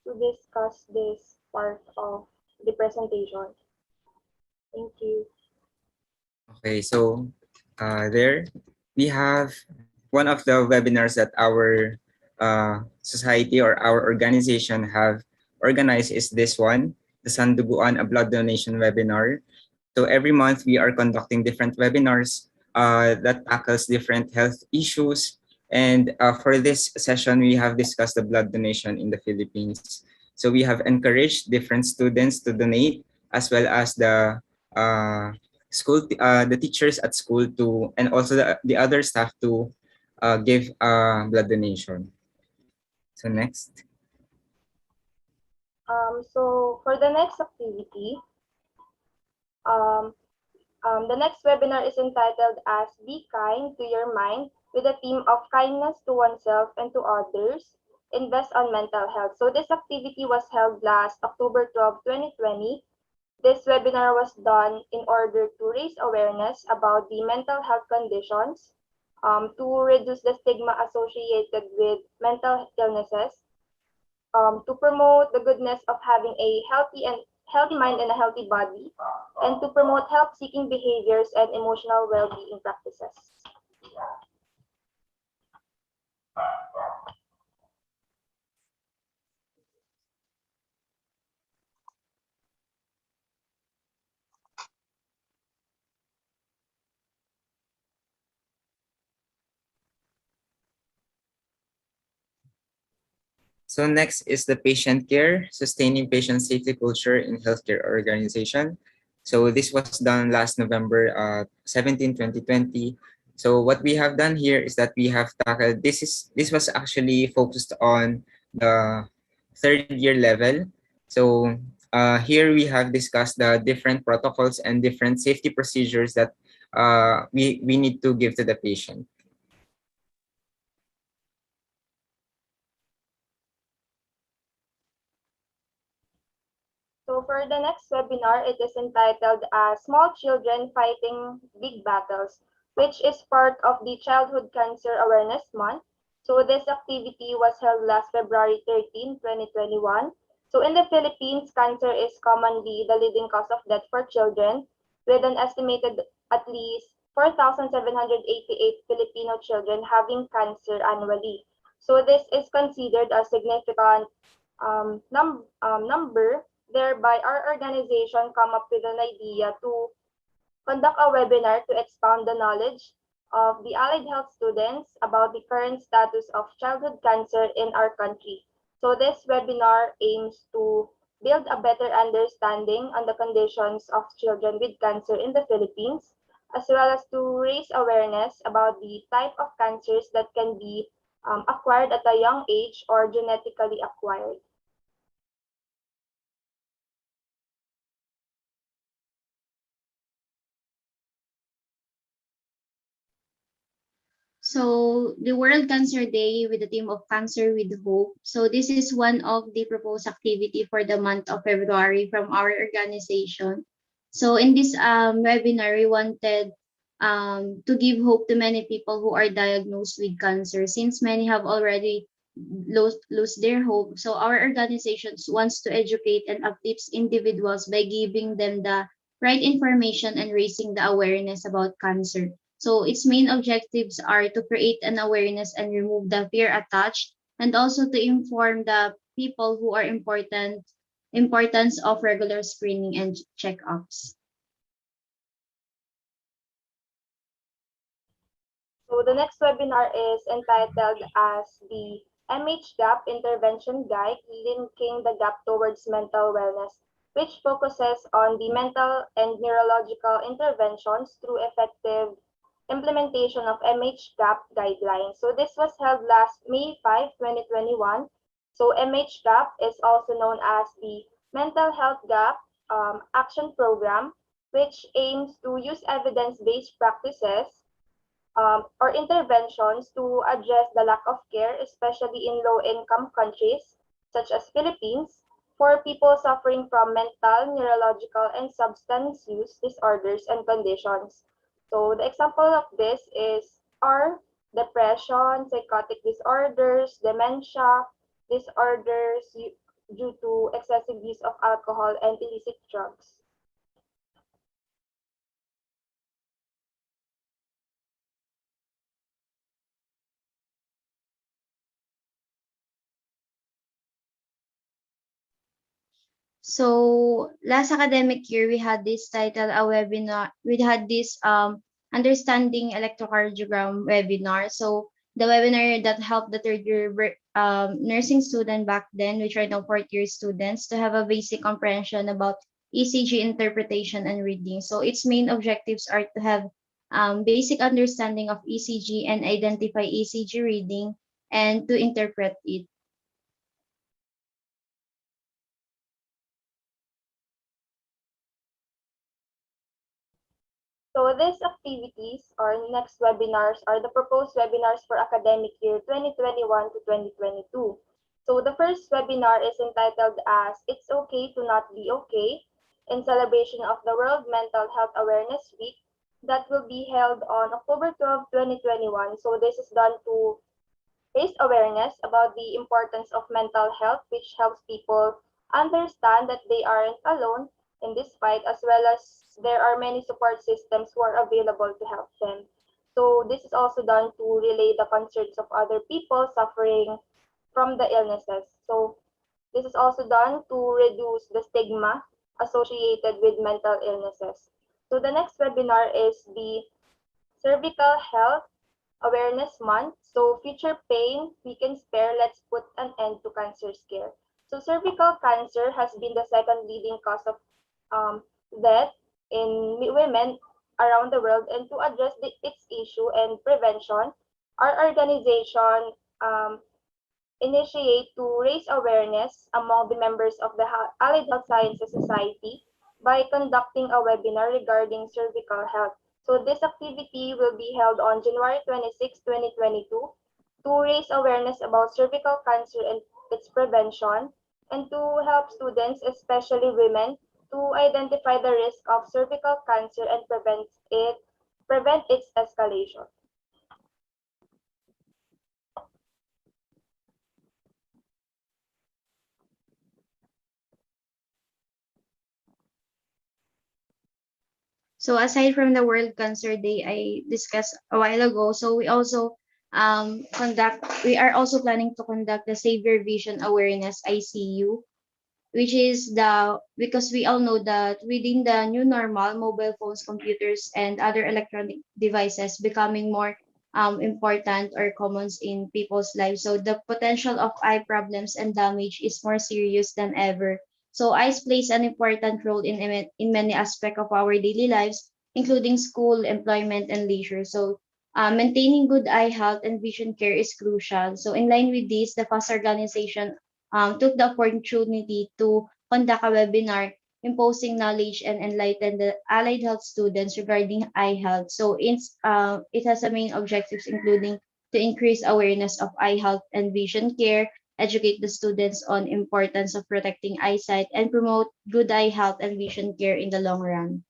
to discuss this part of the presentation? Thank you. Okay, so there we have one of the webinars that our society or our organization have organized is this one, the Sanduguan, a blood donation webinar. So every month we are conducting different webinars that tackles different health issues. And for this session, we have discussed the blood donation in the Philippines. So we have encouraged different students to donate as well as the the teachers at school to, and also the other staff to give blood donation. So next. So for the next activity, the next webinar is entitled as Be Kind to Your Mind, with a theme of kindness to oneself and to others, invest on mental health. So this activity was held last October 12, 2020. This webinar was done in order to raise awareness about the mental health conditions, to reduce the stigma associated with mental illnesses, to promote the goodness of having a healthy mind and a healthy body, and to promote help-seeking behaviors and emotional well-being practices. So next is the patient care, sustaining patient safety culture in healthcare organization. So this was done last November 17, 2020. So what we have done here is that we have tackled, this was actually focused on the third year level. So here we have discussed the different protocols and different safety procedures that we need to give to the patient. So for the next webinar, it is entitled Small Children Fighting Big Battles, which is part of the Childhood Cancer Awareness Month. So this activity was held last February 13, 2021. So in the Philippines, cancer is commonly the leading cause of death for children, with an estimated at least 4,788 Filipino children having cancer annually. So this is considered a significant number. Thereby, our organization come up with an idea to conduct a webinar to expound the knowledge of the allied health students about the current status of childhood cancer in our country. So this webinar aims to build a better understanding on the conditions of children with cancer in the Philippines, as well as to raise awareness about the type of cancers that can be acquired at a young age or genetically acquired. So the World Cancer Day with the theme of Cancer with Hope. So this is one of the proposed activity for the month of February from our organization. So in this webinar, we wanted to give hope to many people who are diagnosed with cancer, since many have already lost their hope. So our organization wants to educate and uplift individuals by giving them the right information and raising the awareness about cancer. So its main objectives are to create an awareness and remove the fear attached, and also to inform the people who are importance of regular screening and checkups. So the next webinar is entitled as the MH Gap Intervention Guide, Linking the Gap Towards Mental Wellness, which focuses on the mental and neurological interventions through effective implementation of MH-GAP guidelines. So this was held last May 5, 2021. So MH-GAP is also known as the Mental Health Gap Action Program, which aims to use evidence-based practices or interventions to address the lack of care, especially in low-income countries such as Philippines, for people suffering from mental, neurological, and substance use disorders and conditions. So the example of this are depression, psychotic disorders, dementia, disorders due to excessive use of alcohol and illicit drugs. So last academic year, we had this title, a webinar. We had this understanding electrocardiogram webinar. So the webinar that helped the third year nursing student back then, which are now fourth year students, to have a basic comprehension about ECG interpretation and reading. So its main objectives are to have basic understanding of ECG and identify ECG reading and to interpret it. So these activities or next webinars are the proposed webinars for academic year 2021 to 2022. So the first webinar is entitled as It's Okay to Not Be Okay in celebration of the World Mental Health Awareness Week that will be held on October 12, 2021. So this is done to raise awareness about the importance of mental health, which helps people understand that they aren't alone in this fight, as well as there are many support systems who are available to help them. So this is also done to relay the concerns of other people suffering from the illnesses. So this is also done to reduce the stigma associated with mental illnesses. So the next webinar is the cervical health Awareness Month. So future pain we can spare, let's put an end to cancer scare. So cervical cancer has been the second leading cause of death in women around the world, and to address its issue and prevention, our organization initiate to raise awareness among the members of the Allied Health Sciences Society by conducting a webinar regarding cervical health. So this activity will be held on January 26, 2022 to raise awareness about cervical cancer and its prevention, and to help students, especially women, to identify the risk of cervical cancer and prevent its escalation. So aside from the World Cancer Day I discussed a while ago, so we also we are also planning to conduct the Savior Vision Awareness ICU, which is because we all know that within the new normal, mobile phones, computers, and other electronic devices becoming more important or common in people's lives. So the potential of eye problems and damage is more serious than ever. So eyes plays an important role in many aspects of our daily lives, including school, employment, and leisure. So maintaining good eye health and vision care is crucial. So in line with this, the FAST organization took the opportunity to conduct a webinar imposing knowledge and enlighten the allied health students regarding eye health. So it has a main objectives including to increase awareness of eye health and vision care, educate the students on importance of protecting eyesight, and promote good eye health and vision care in the long run.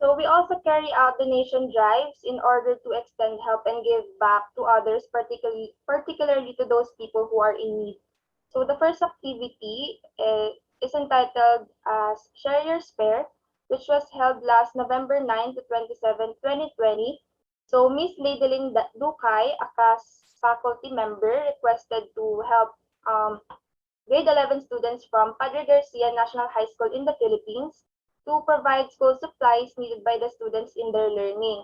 So we also carry out donation drives in order to extend help and give back to others, particularly to those people who are in need. So the first activity is entitled as Share Your Spare, which was held last November 9 to 27, 2020. So Miss Ladeline Dukay, a CAS faculty member, requested to help grade 11 students from Padre Garcia National High School in the Philippines to provide school supplies needed by the students in their learning.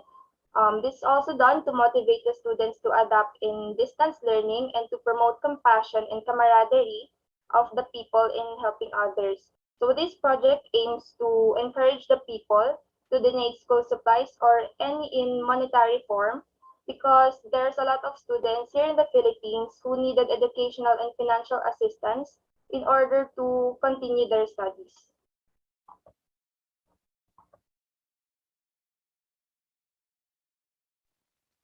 This is also done to motivate the students to adapt in distance learning and to promote compassion and camaraderie of the people in helping others. So this project aims to encourage the people to donate school supplies or any in monetary form, because there's a lot of students here in the Philippines who needed educational and financial assistance in order to continue their studies.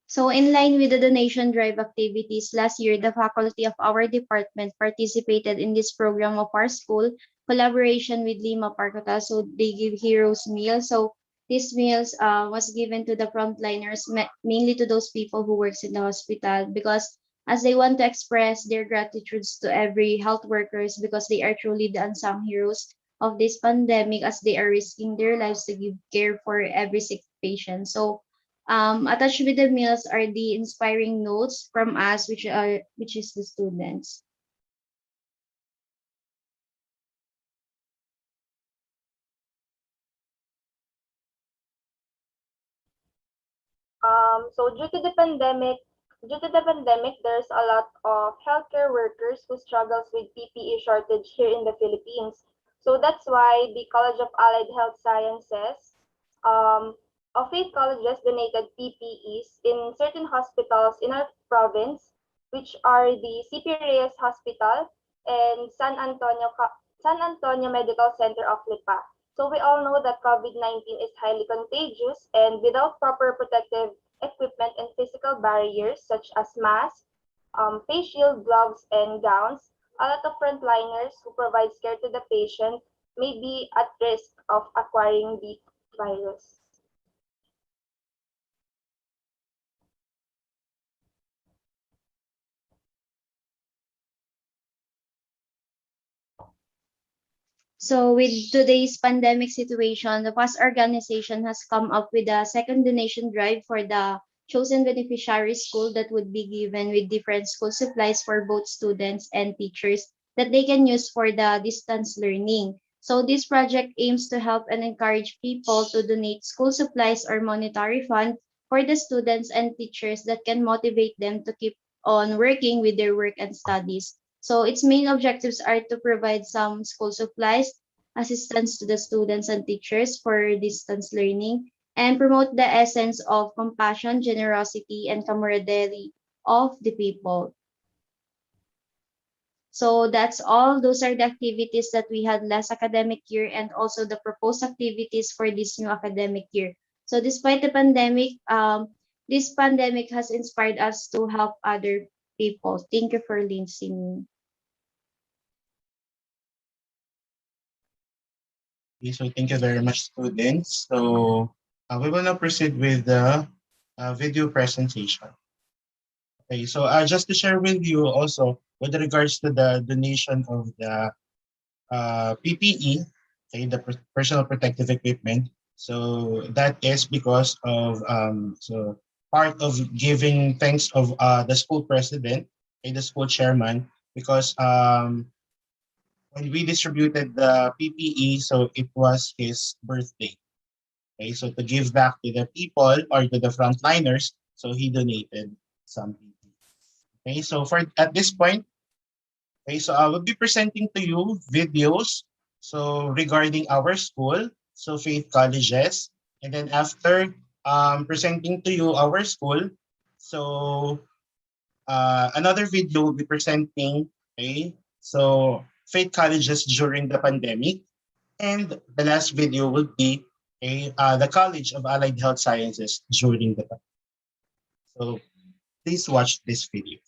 So in line with the donation drive activities, last year, the faculty of our department participated in this program of our school, collaboration with Lima Parkota. So they give heroes meals. So these meals was given to the frontliners, mainly to those people who works in the hospital, because as they want to express their gratitudes to every health workers, because they are truly the unsung heroes of this pandemic, as they are risking their lives to give care for every sick patient. So attached with the meals are the inspiring notes from us, which is the students. So due to the pandemic, due to the pandemic, there's a lot of healthcare workers who struggles with PPE shortage here in the Philippines. So that's why the College of Allied Health Sciences of 8 colleges donated PPEs in certain hospitals in our province, which are the CP Reyes Hospital and San Antonio Medical Center of Lipa. So we all know that COVID-19 is highly contagious, and without proper protective equipment and physical barriers such as masks, face shield, gloves, and gowns, a lot of frontliners who provide care to the patient may be at risk of acquiring the virus. So with today's pandemic situation, the FAST organization has come up with a second donation drive for the chosen beneficiary school that would be given with different school supplies for both students and teachers that they can use for the distance learning. So this project aims to help and encourage people to donate school supplies or monetary fund for the students and teachers that can motivate them to keep on working with their work and studies. So its main objectives are to provide some school supplies, assistance to the students and teachers for distance learning, and promote the essence of compassion, generosity, and camaraderie of the people. So that's all. Those are the activities that we had last academic year and also the proposed activities for this new academic year. So despite the pandemic, this pandemic has inspired us to help other people. Thank you for listening. Okay, so thank you very much, students. So we will now proceed with the video presentation. Okay, so just to share with you also with regards to the donation of the PPE, okay, the personal protective equipment. So that is because of so part of giving thanks of the school president and the school chairman, because when we distributed the PPE, so it was his birthday. Okay, so to give back to the people or to the frontliners, so he donated some PPE. Okay, so for at this point, okay, so I will be presenting to you videos so regarding our school, so Faith Colleges, and then after presenting to you our school, so another video will be presenting, okay, so Faith Colleges during the pandemic, and the last video will be the College of Allied Health Sciences during the pandemic. So please watch this video.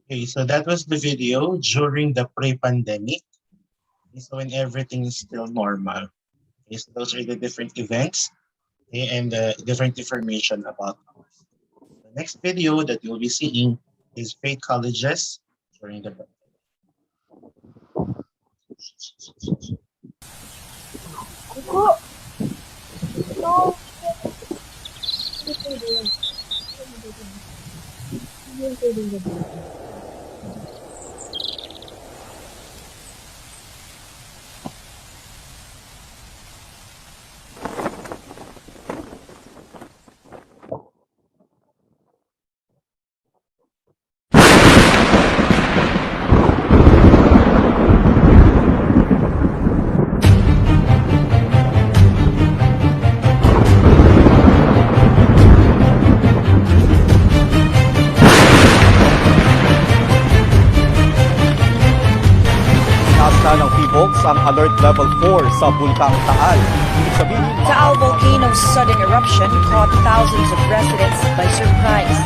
Okay, so that was the video during the pre-pandemic. So when everything is still normal. Okay, so those are the different events, okay, and different information about ours. The next video that you'll be seeing is Faith Colleges during the pandemic. Ng PBOX ang Alert Level 4 sa Bulkang Taal. Ibig sabihin, Taal volcano's sudden eruption caught thousands of residents by surprise.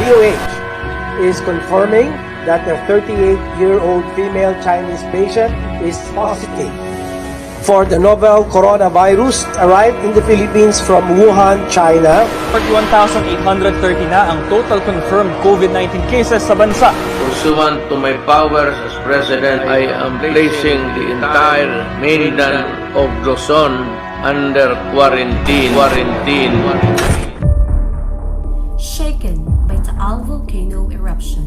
DOH is confirming that a 38-year-old female Chinese patient is positive for the novel coronavirus arrived in the Philippines from Wuhan, China. 41,830 na ang total confirmed COVID-19 cases sa bansa. Pursuant to my powers as President, I am placing the entire mainland of Luzon under quarantine. Shaken by Taal volcano eruption.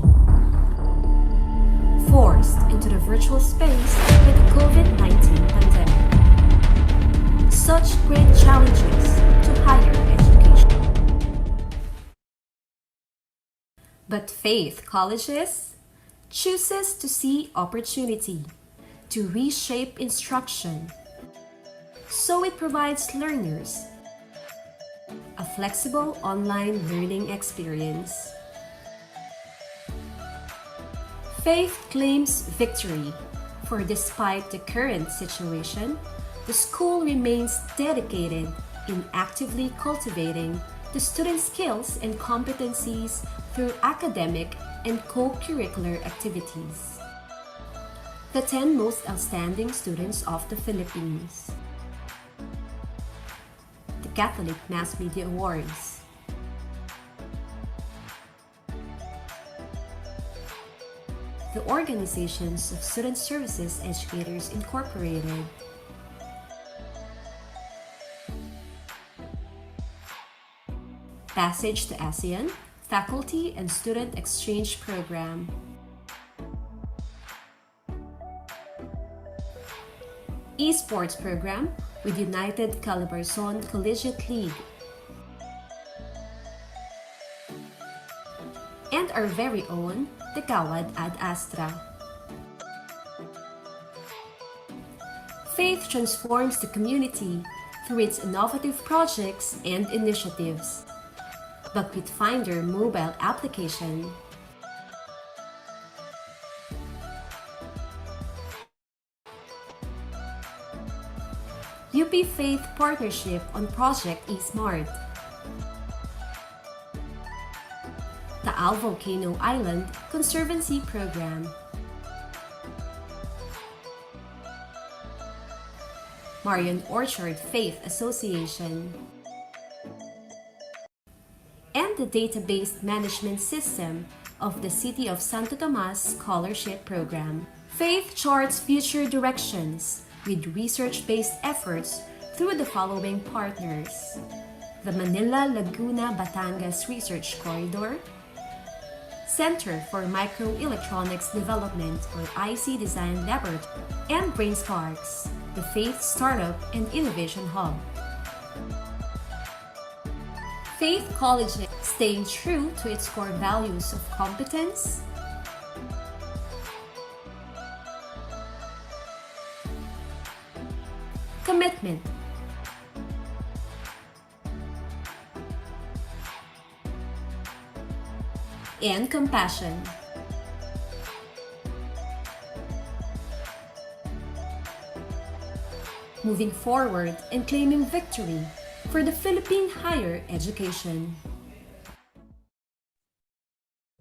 Forced into the virtual space by the COVID-19 pandemic. Such great challenges to higher education. But Faith Colleges chooses to see opportunity to reshape instruction, so it provides learners a flexible online learning experience. Faith claims victory, for despite the current situation, the school remains dedicated in actively cultivating the students' skills and competencies through academic and co-curricular activities. The 10 most outstanding students of the Philippines. The Catholic Mass Media Awards. The Organizations of Student Services Educators Incorporated. Passage to ASEAN Faculty and Student Exchange Program. Esports Program with United Calabarzon Collegiate League. And our very own, the Kawad Ad Astra. Faith transforms the community through its innovative projects and initiatives. But with Finder mobile application, UP Faith partnership on Project eSmart, Taal Volcano Island Conservancy Program, Marion Orchard Faith Association, and the database management system of the City of Santo Tomas Scholarship Program. Faith charts future directions with research-based efforts through the following partners: the Manila Laguna Batangas Research Corridor, Center for Microelectronics Development or IC Design Laboratory, and BrainSparks, the Faith Startup and Innovation Hub. Faith College staying true to its core values of competence, commitment, and compassion. Moving forward and claiming victory for the Philippine higher education.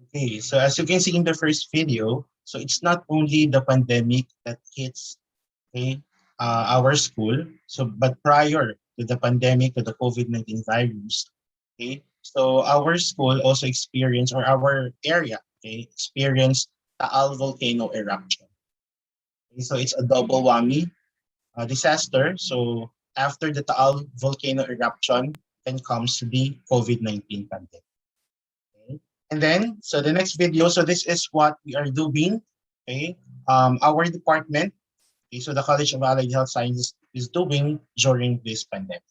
Okay, so as you can see in the first video, so it's not only the pandemic that hits our school, but prior to the pandemic, to the COVID-19 virus, okay, so our school also experienced, or our area, experienced Taal volcano eruption. Okay, so it's a double whammy disaster. So after the Taal volcano eruption, then comes the COVID-19 pandemic. And then, so the next video, so this is what we are doing, our department, so the College of Allied Health Sciences is doing during this pandemic.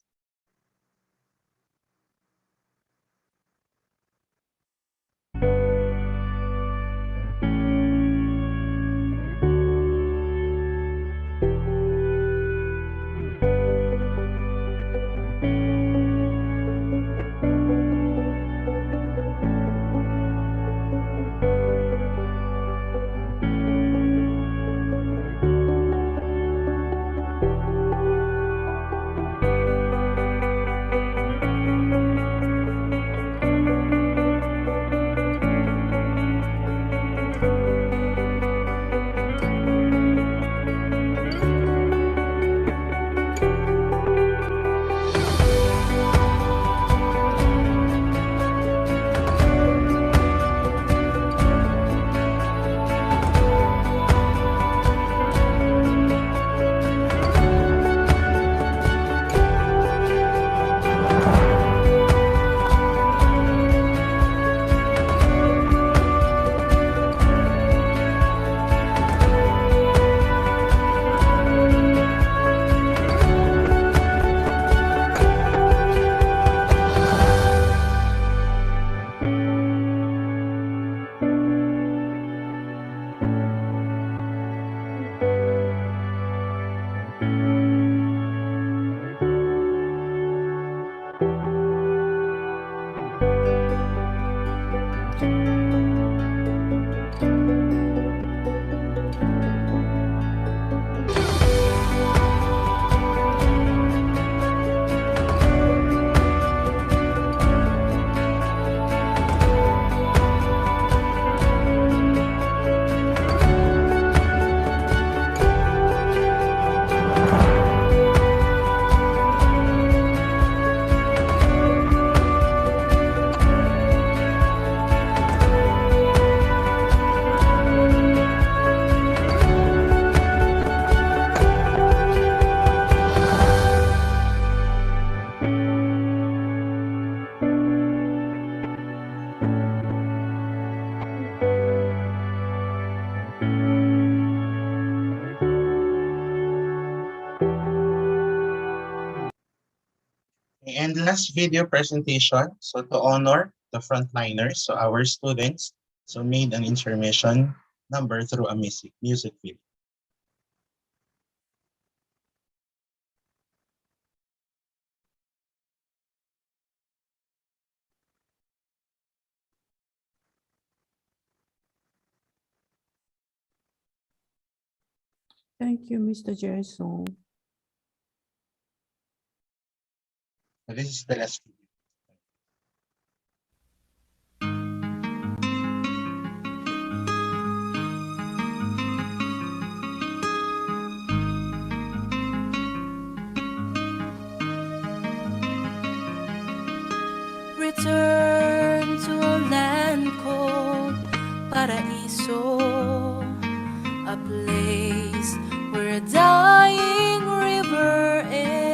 And last video presentation, so to honor the frontliners, so our students, so made an intermission number through a music video. Thank you, Mr. Jason. This is the last video. Return to a land called Paraiso, a place where a dying river ends.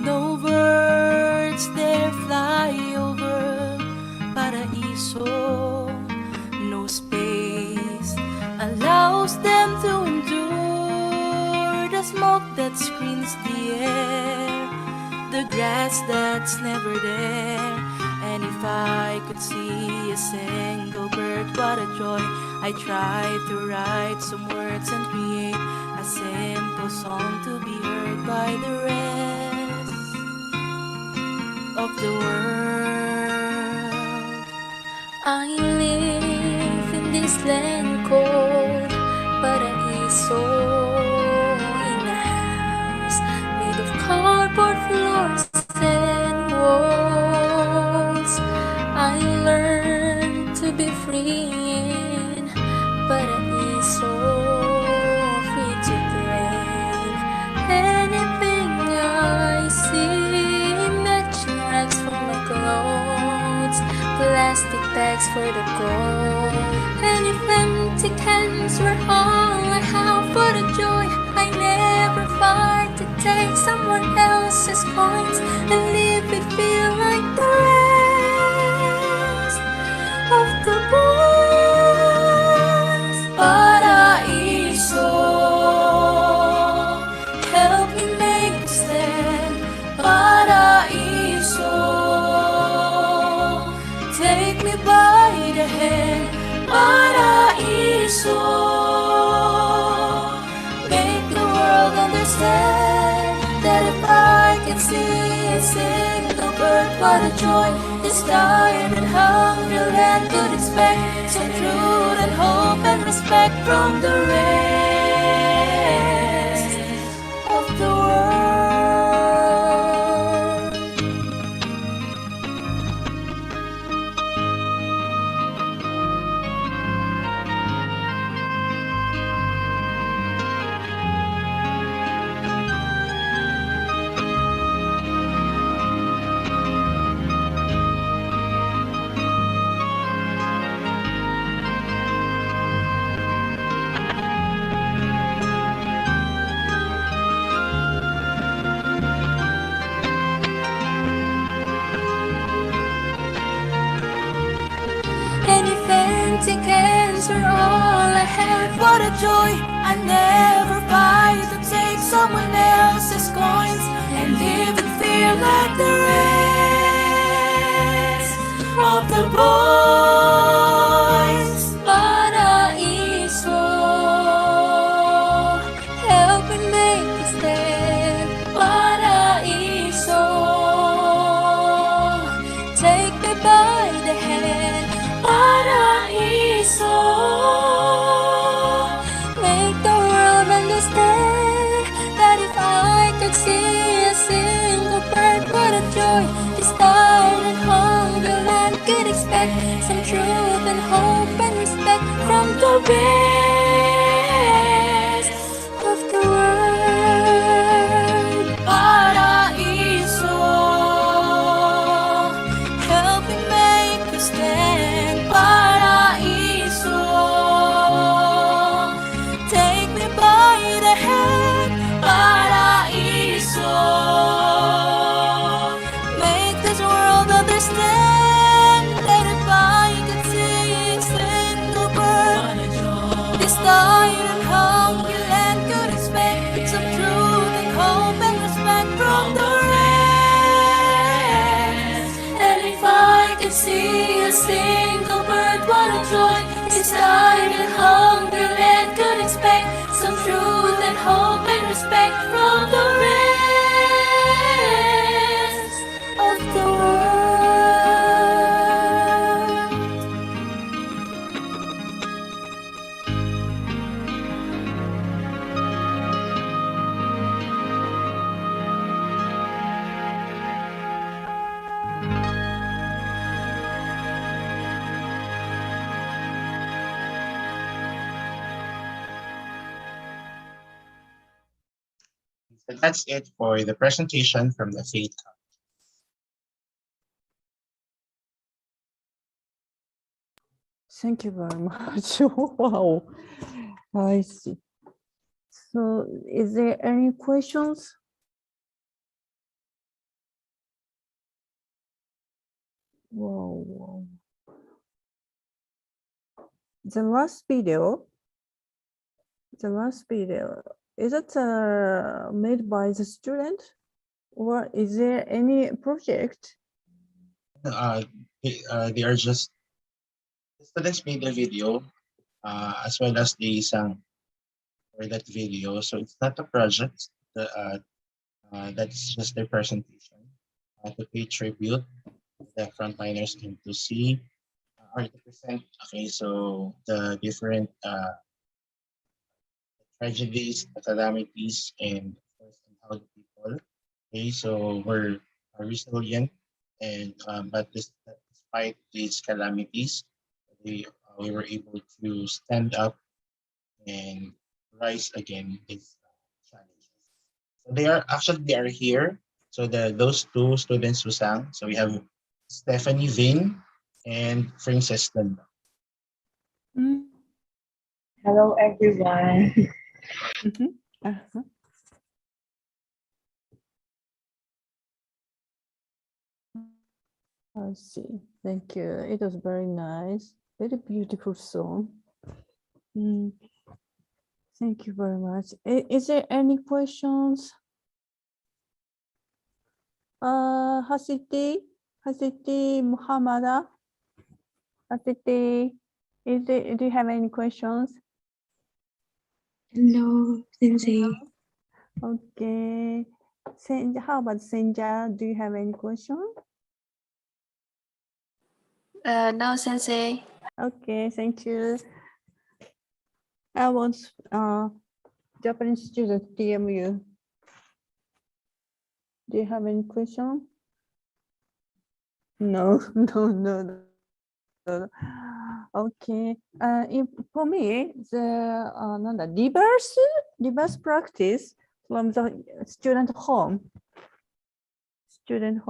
No birds there fly over Paraiso. No space allows them to endure the smoke that screens the air, the grass that's never there. And if I could see a single bird, what a joy. I try to write some words and create a simple song to be heard by the rest of the world. I live in this land called Paraiso, in a house made of cardboard floors and walls. I learned to be free in Paraiso, free to crave anything I see. Matching rags for my clothes, plastic bags for the gold, and if empty cans were all I have for the joy, I never fight to take someone else's coins and leave it feel like the rest of the boys. Paraiso, help me make a stand. Paraiso, take me by the hand. Paraiso, make the world understand that if I can see a single bird, what a joy this tired and hungry land could expect. Some truth and hope and respect from the rest of the world. And if empty cans were all I had, what a joy! I never fight to take someone else's coins and live and feel like the rest of the boys. Paraiso, help me make a stand. Paraiso, take me by the hand. Paraiso, make the world understand that if I could see a single bird, what a joy this tired and hungry land could expect. Some truth and hope and respect from the rest of the world. Paraiso, help me make a stand. Paraiso, take me by the hand. Paraiso, make this world understand that if I could see a single bird, this tired and hungry land could expect some truth and hope and respect from the rest. And if I could see a single bird, what a joy this tired and hungry land could expect some truth and hope and respect from the rest of the world. So that's it for the presentation from the Faith Cup. Thank you very much. Wow, I see. So is there any questions? Wow. The last video, is it made by the student, or is there any project? They are just, the students made the video as well as the sang for that video. So it's not a project. That's just their presentation to pay tribute to the frontliners and to see or to present, okay, so the different tragedies, the calamities, and of course, how the people, okay, so were resilient, and but despite these calamities, we were able to stand up and rise again these challenges. So they are here. So those two students who sang. So we have Stephanie Vin and Princess Linda. Hello, everyone. I see. Thank you. It was very nice. Very beautiful song. Thank you very much. Is there any questions? Hasiti Muhammada. Hasiti, do you have any questions? Hello, Sensei. Okay. How about Senja? Do you have any questions? No, Sensei. Okay, thank you. I want Japanese students DM you. Do you have any question? No. Okay. For me, the reverse practice from the student home. Student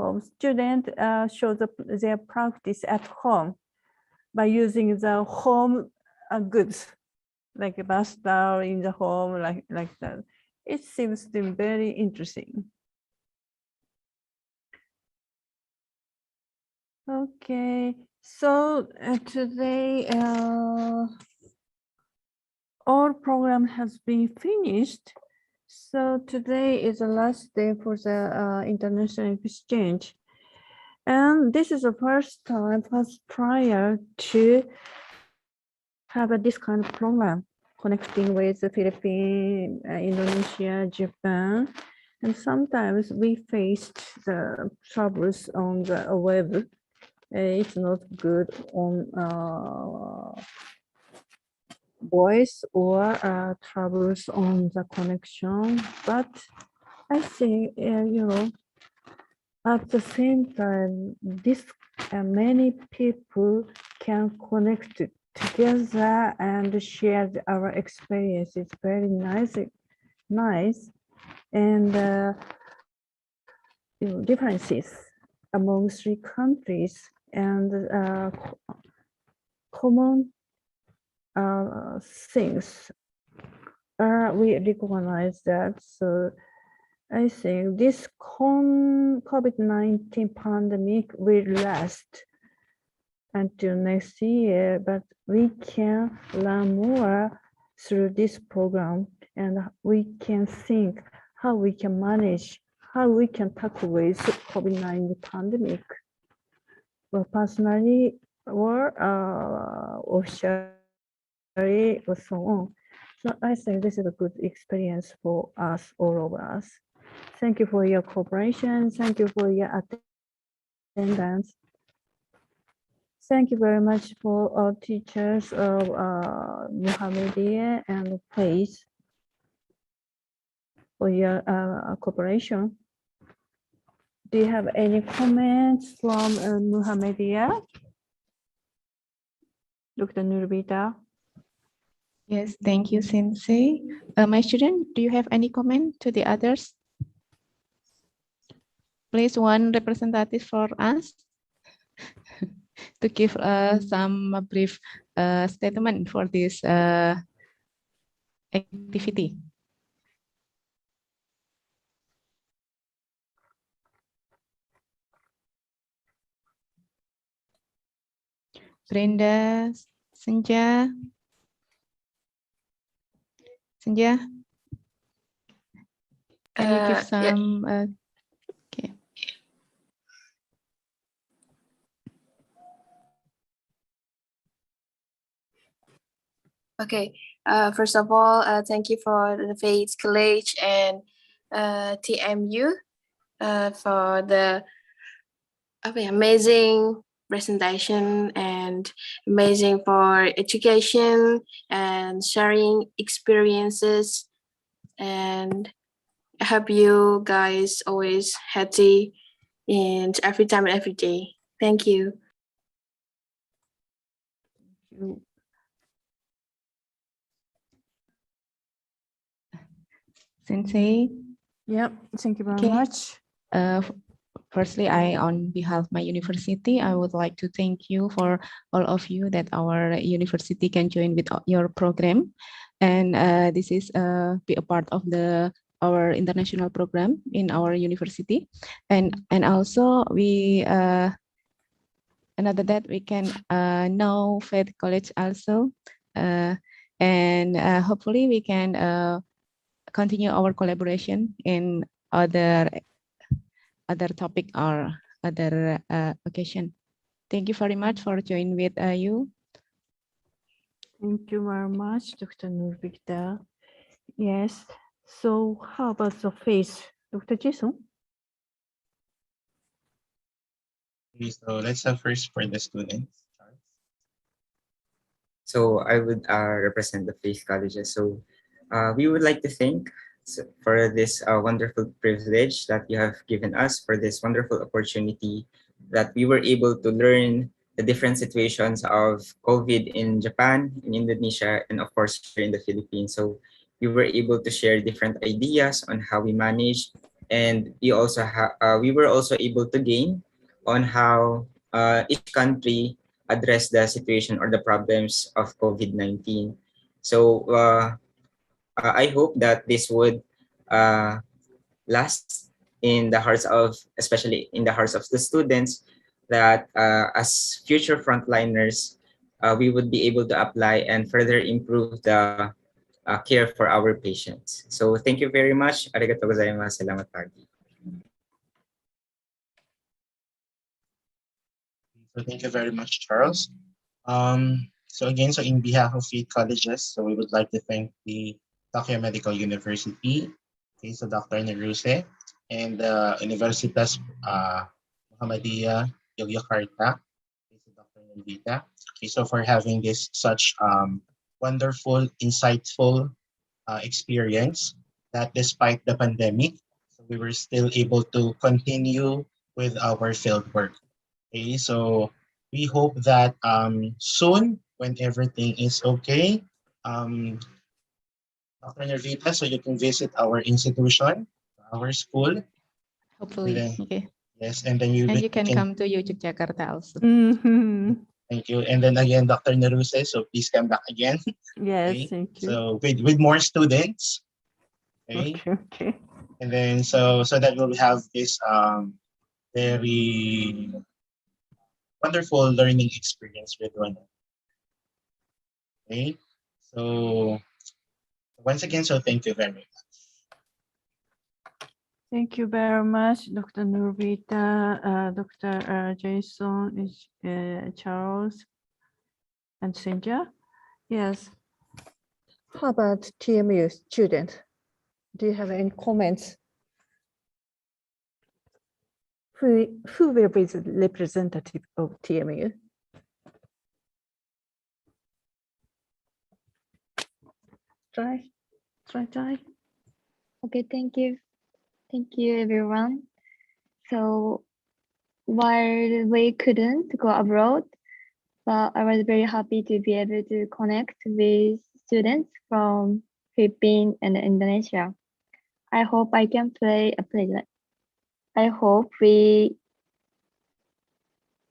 show their practice at home by using the home goods, like a bath towel in the home, like that. It seems to be very interesting. Okay, so today all program has been finished. So today is the last day for the international exchange. And this is the first prior to have this kind of program connecting with the Philippines, Indonesia, Japan. And sometimes we faced the troubles on the web. It's not good on voice or troubles on the connection, but I think at the same time, this many people can connect together and share our experience. It's very nice, and differences among three countries and common things. We recognize that. So I think this COVID-19 pandemic will last until next year, but we can learn more through this program, and we can think how we can manage, how we can tackle with COVID-19 pandemic. Well, personally or officially or so on. So I think this is a good experience for us, all of us. Thank you for your cooperation. Thank you for your attendance. Thank you very much for our teachers of Muhammadiyah and Faith for your cooperation. Do you have any comments from Muhammadiyah? Dr. Nurbita? Yes, thank you, Sensei. My student, do you have any comment to the others? Please, one representative for us to give some brief statement for this activity. Brenda, Senja. Senja, can you give some? Okay. Okay. First of all, thank you for the Faith College and TMU for the amazing presentation and and amazing for education and sharing experiences. And I hope you guys always healthy and every time and every day. Thank you. Sensei. Yep, thank you very Okay. much. Firstly, on behalf of my university, I would like to thank you for all of you that our university can join with your program. And this is be a part of our international program in our university. And also we another that we can know Faith College also. And hopefully we can continue our collaboration in other topic or other occasion. Thank you very much for joining with you. Thank you very much, Dr. Nurvita. Yes. So how about the face, Dr. Jason? Okay, so let's have first for the students. So I would represent the Faith Colleges. So we would like to thank for this wonderful privilege that you have given us, for this wonderful opportunity that we were able to learn the different situations of COVID in Japan, in Indonesia, and of course here in the Philippines. So we were able to share different ideas on how we manage, and we were also able to gain on how each country address the situation or the problems of COVID-19. So I hope that this would last in the hearts of, especially in the hearts of the students, that as future frontliners, we would be able to apply and further improve the care for our patients. So thank you very much. Arigatou gozaimasu. Salamat pagi. So thank you very much, Charles. So again, so in behalf of Faith Colleges, so we would like to thank the Tokyo Medical University, okay, so Dr. Neruse, and Universitas Muhammadiyah Yogyakarta, okay, so Dr. Nurvita, okay, so for having this such wonderful, insightful experience that despite the pandemic, so we were still able to continue with our field work. Okay, so we hope that soon, when everything is okay, Dr. Nervita, so you can visit our institution, our school. Hopefully, then, okay. Yes, and then you can come to Yogyakarta also. Thank you. And then again, Dr. Neruse, so please come back again. Yes, okay. Thank you. So with more students. Okay. Okay. And then so that we'll have this very wonderful learning experience with one. Okay. So once again, so thank you very much. Thank you very much, Dr. Nurvita, Dr. Jason, Charles, and Cynthia. Yes. How about TMU student? Do you have any comments? Who will be the representative of TMU? Try. Okay, thank you. Thank you, everyone. So while we couldn't go abroad, but I was very happy to be able to connect with students from Philippines and Indonesia. I hope I can play a play. I hope we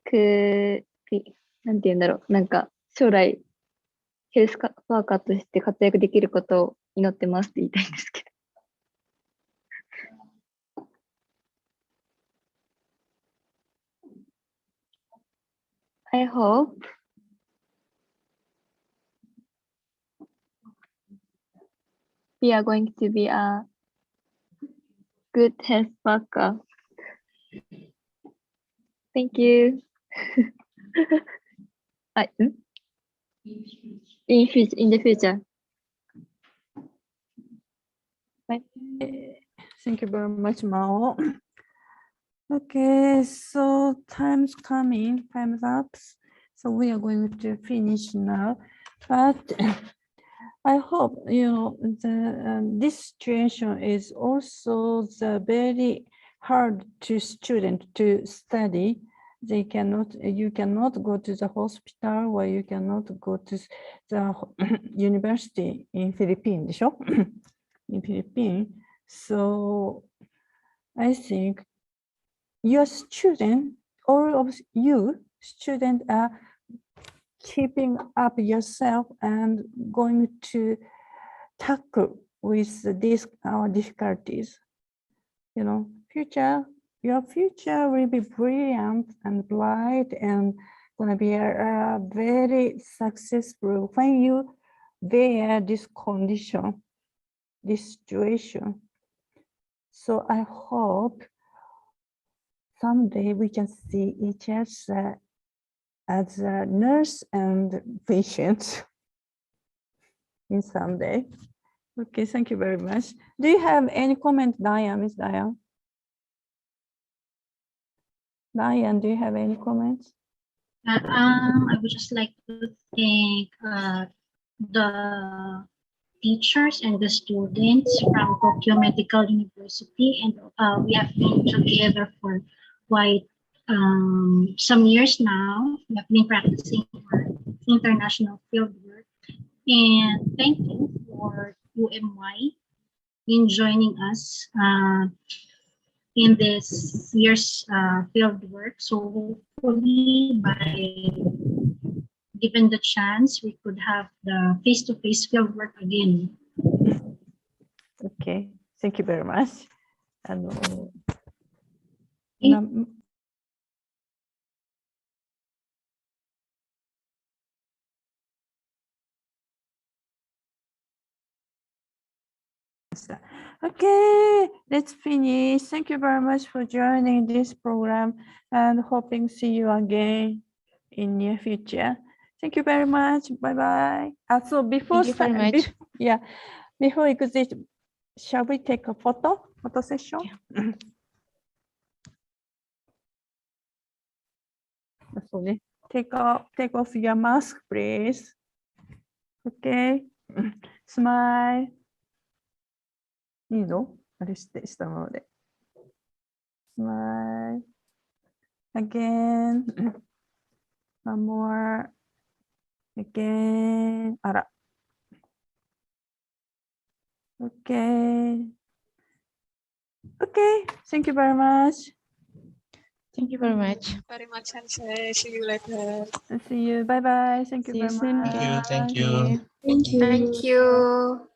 could be なんて言うんだろう、なんか将来ヘルスワーカーとして活躍できることを祈ってますって言いたいんですけど。I hope we are going to be a good health worker. Thank you. In the future. Bye. Thank you very much, Mao. Okay, so time's coming, time's up. So we are going to finish now, but I hope this situation is also very hard to student to study. You cannot go to the hospital, or you cannot go to the university in Philippines, in Philippines. So I think your student, all of you students are keeping up yourself and going to tackle with these difficulties. Your future will be brilliant and bright and gonna be very successful when you bear this condition, this situation. So I hope someday we can see each other as a nurse and patient in someday. Okay, thank you very much. Do you have any comment, Diane, Miss Diane? Diane, do you have any comments? I would just like to thank the teachers and the students from Tokyo Medical University, and we have been together for quite some years now. We have been practicing our international field work, and thank you for UMY in joining us in this year's field work. So hopefully, by given the chance, we could have the face-to-face field work again. Okay, thank you very much. Okay, let's finish. Thank you very much for joining this program and hoping to see you again in near future. Thank you very much. Bye-bye. So before before exit, shall we take a photo session? Yeah. So take off your mask, please. Okay. Smile. いいの？あれしてしたままで。Smile. Again. One more. Again. あら。Okay. Okay. Thank you very much. Thank you very much. Very much, Sensei. See you later. See you. Bye bye. Thank you very much. Thank you. Thank you.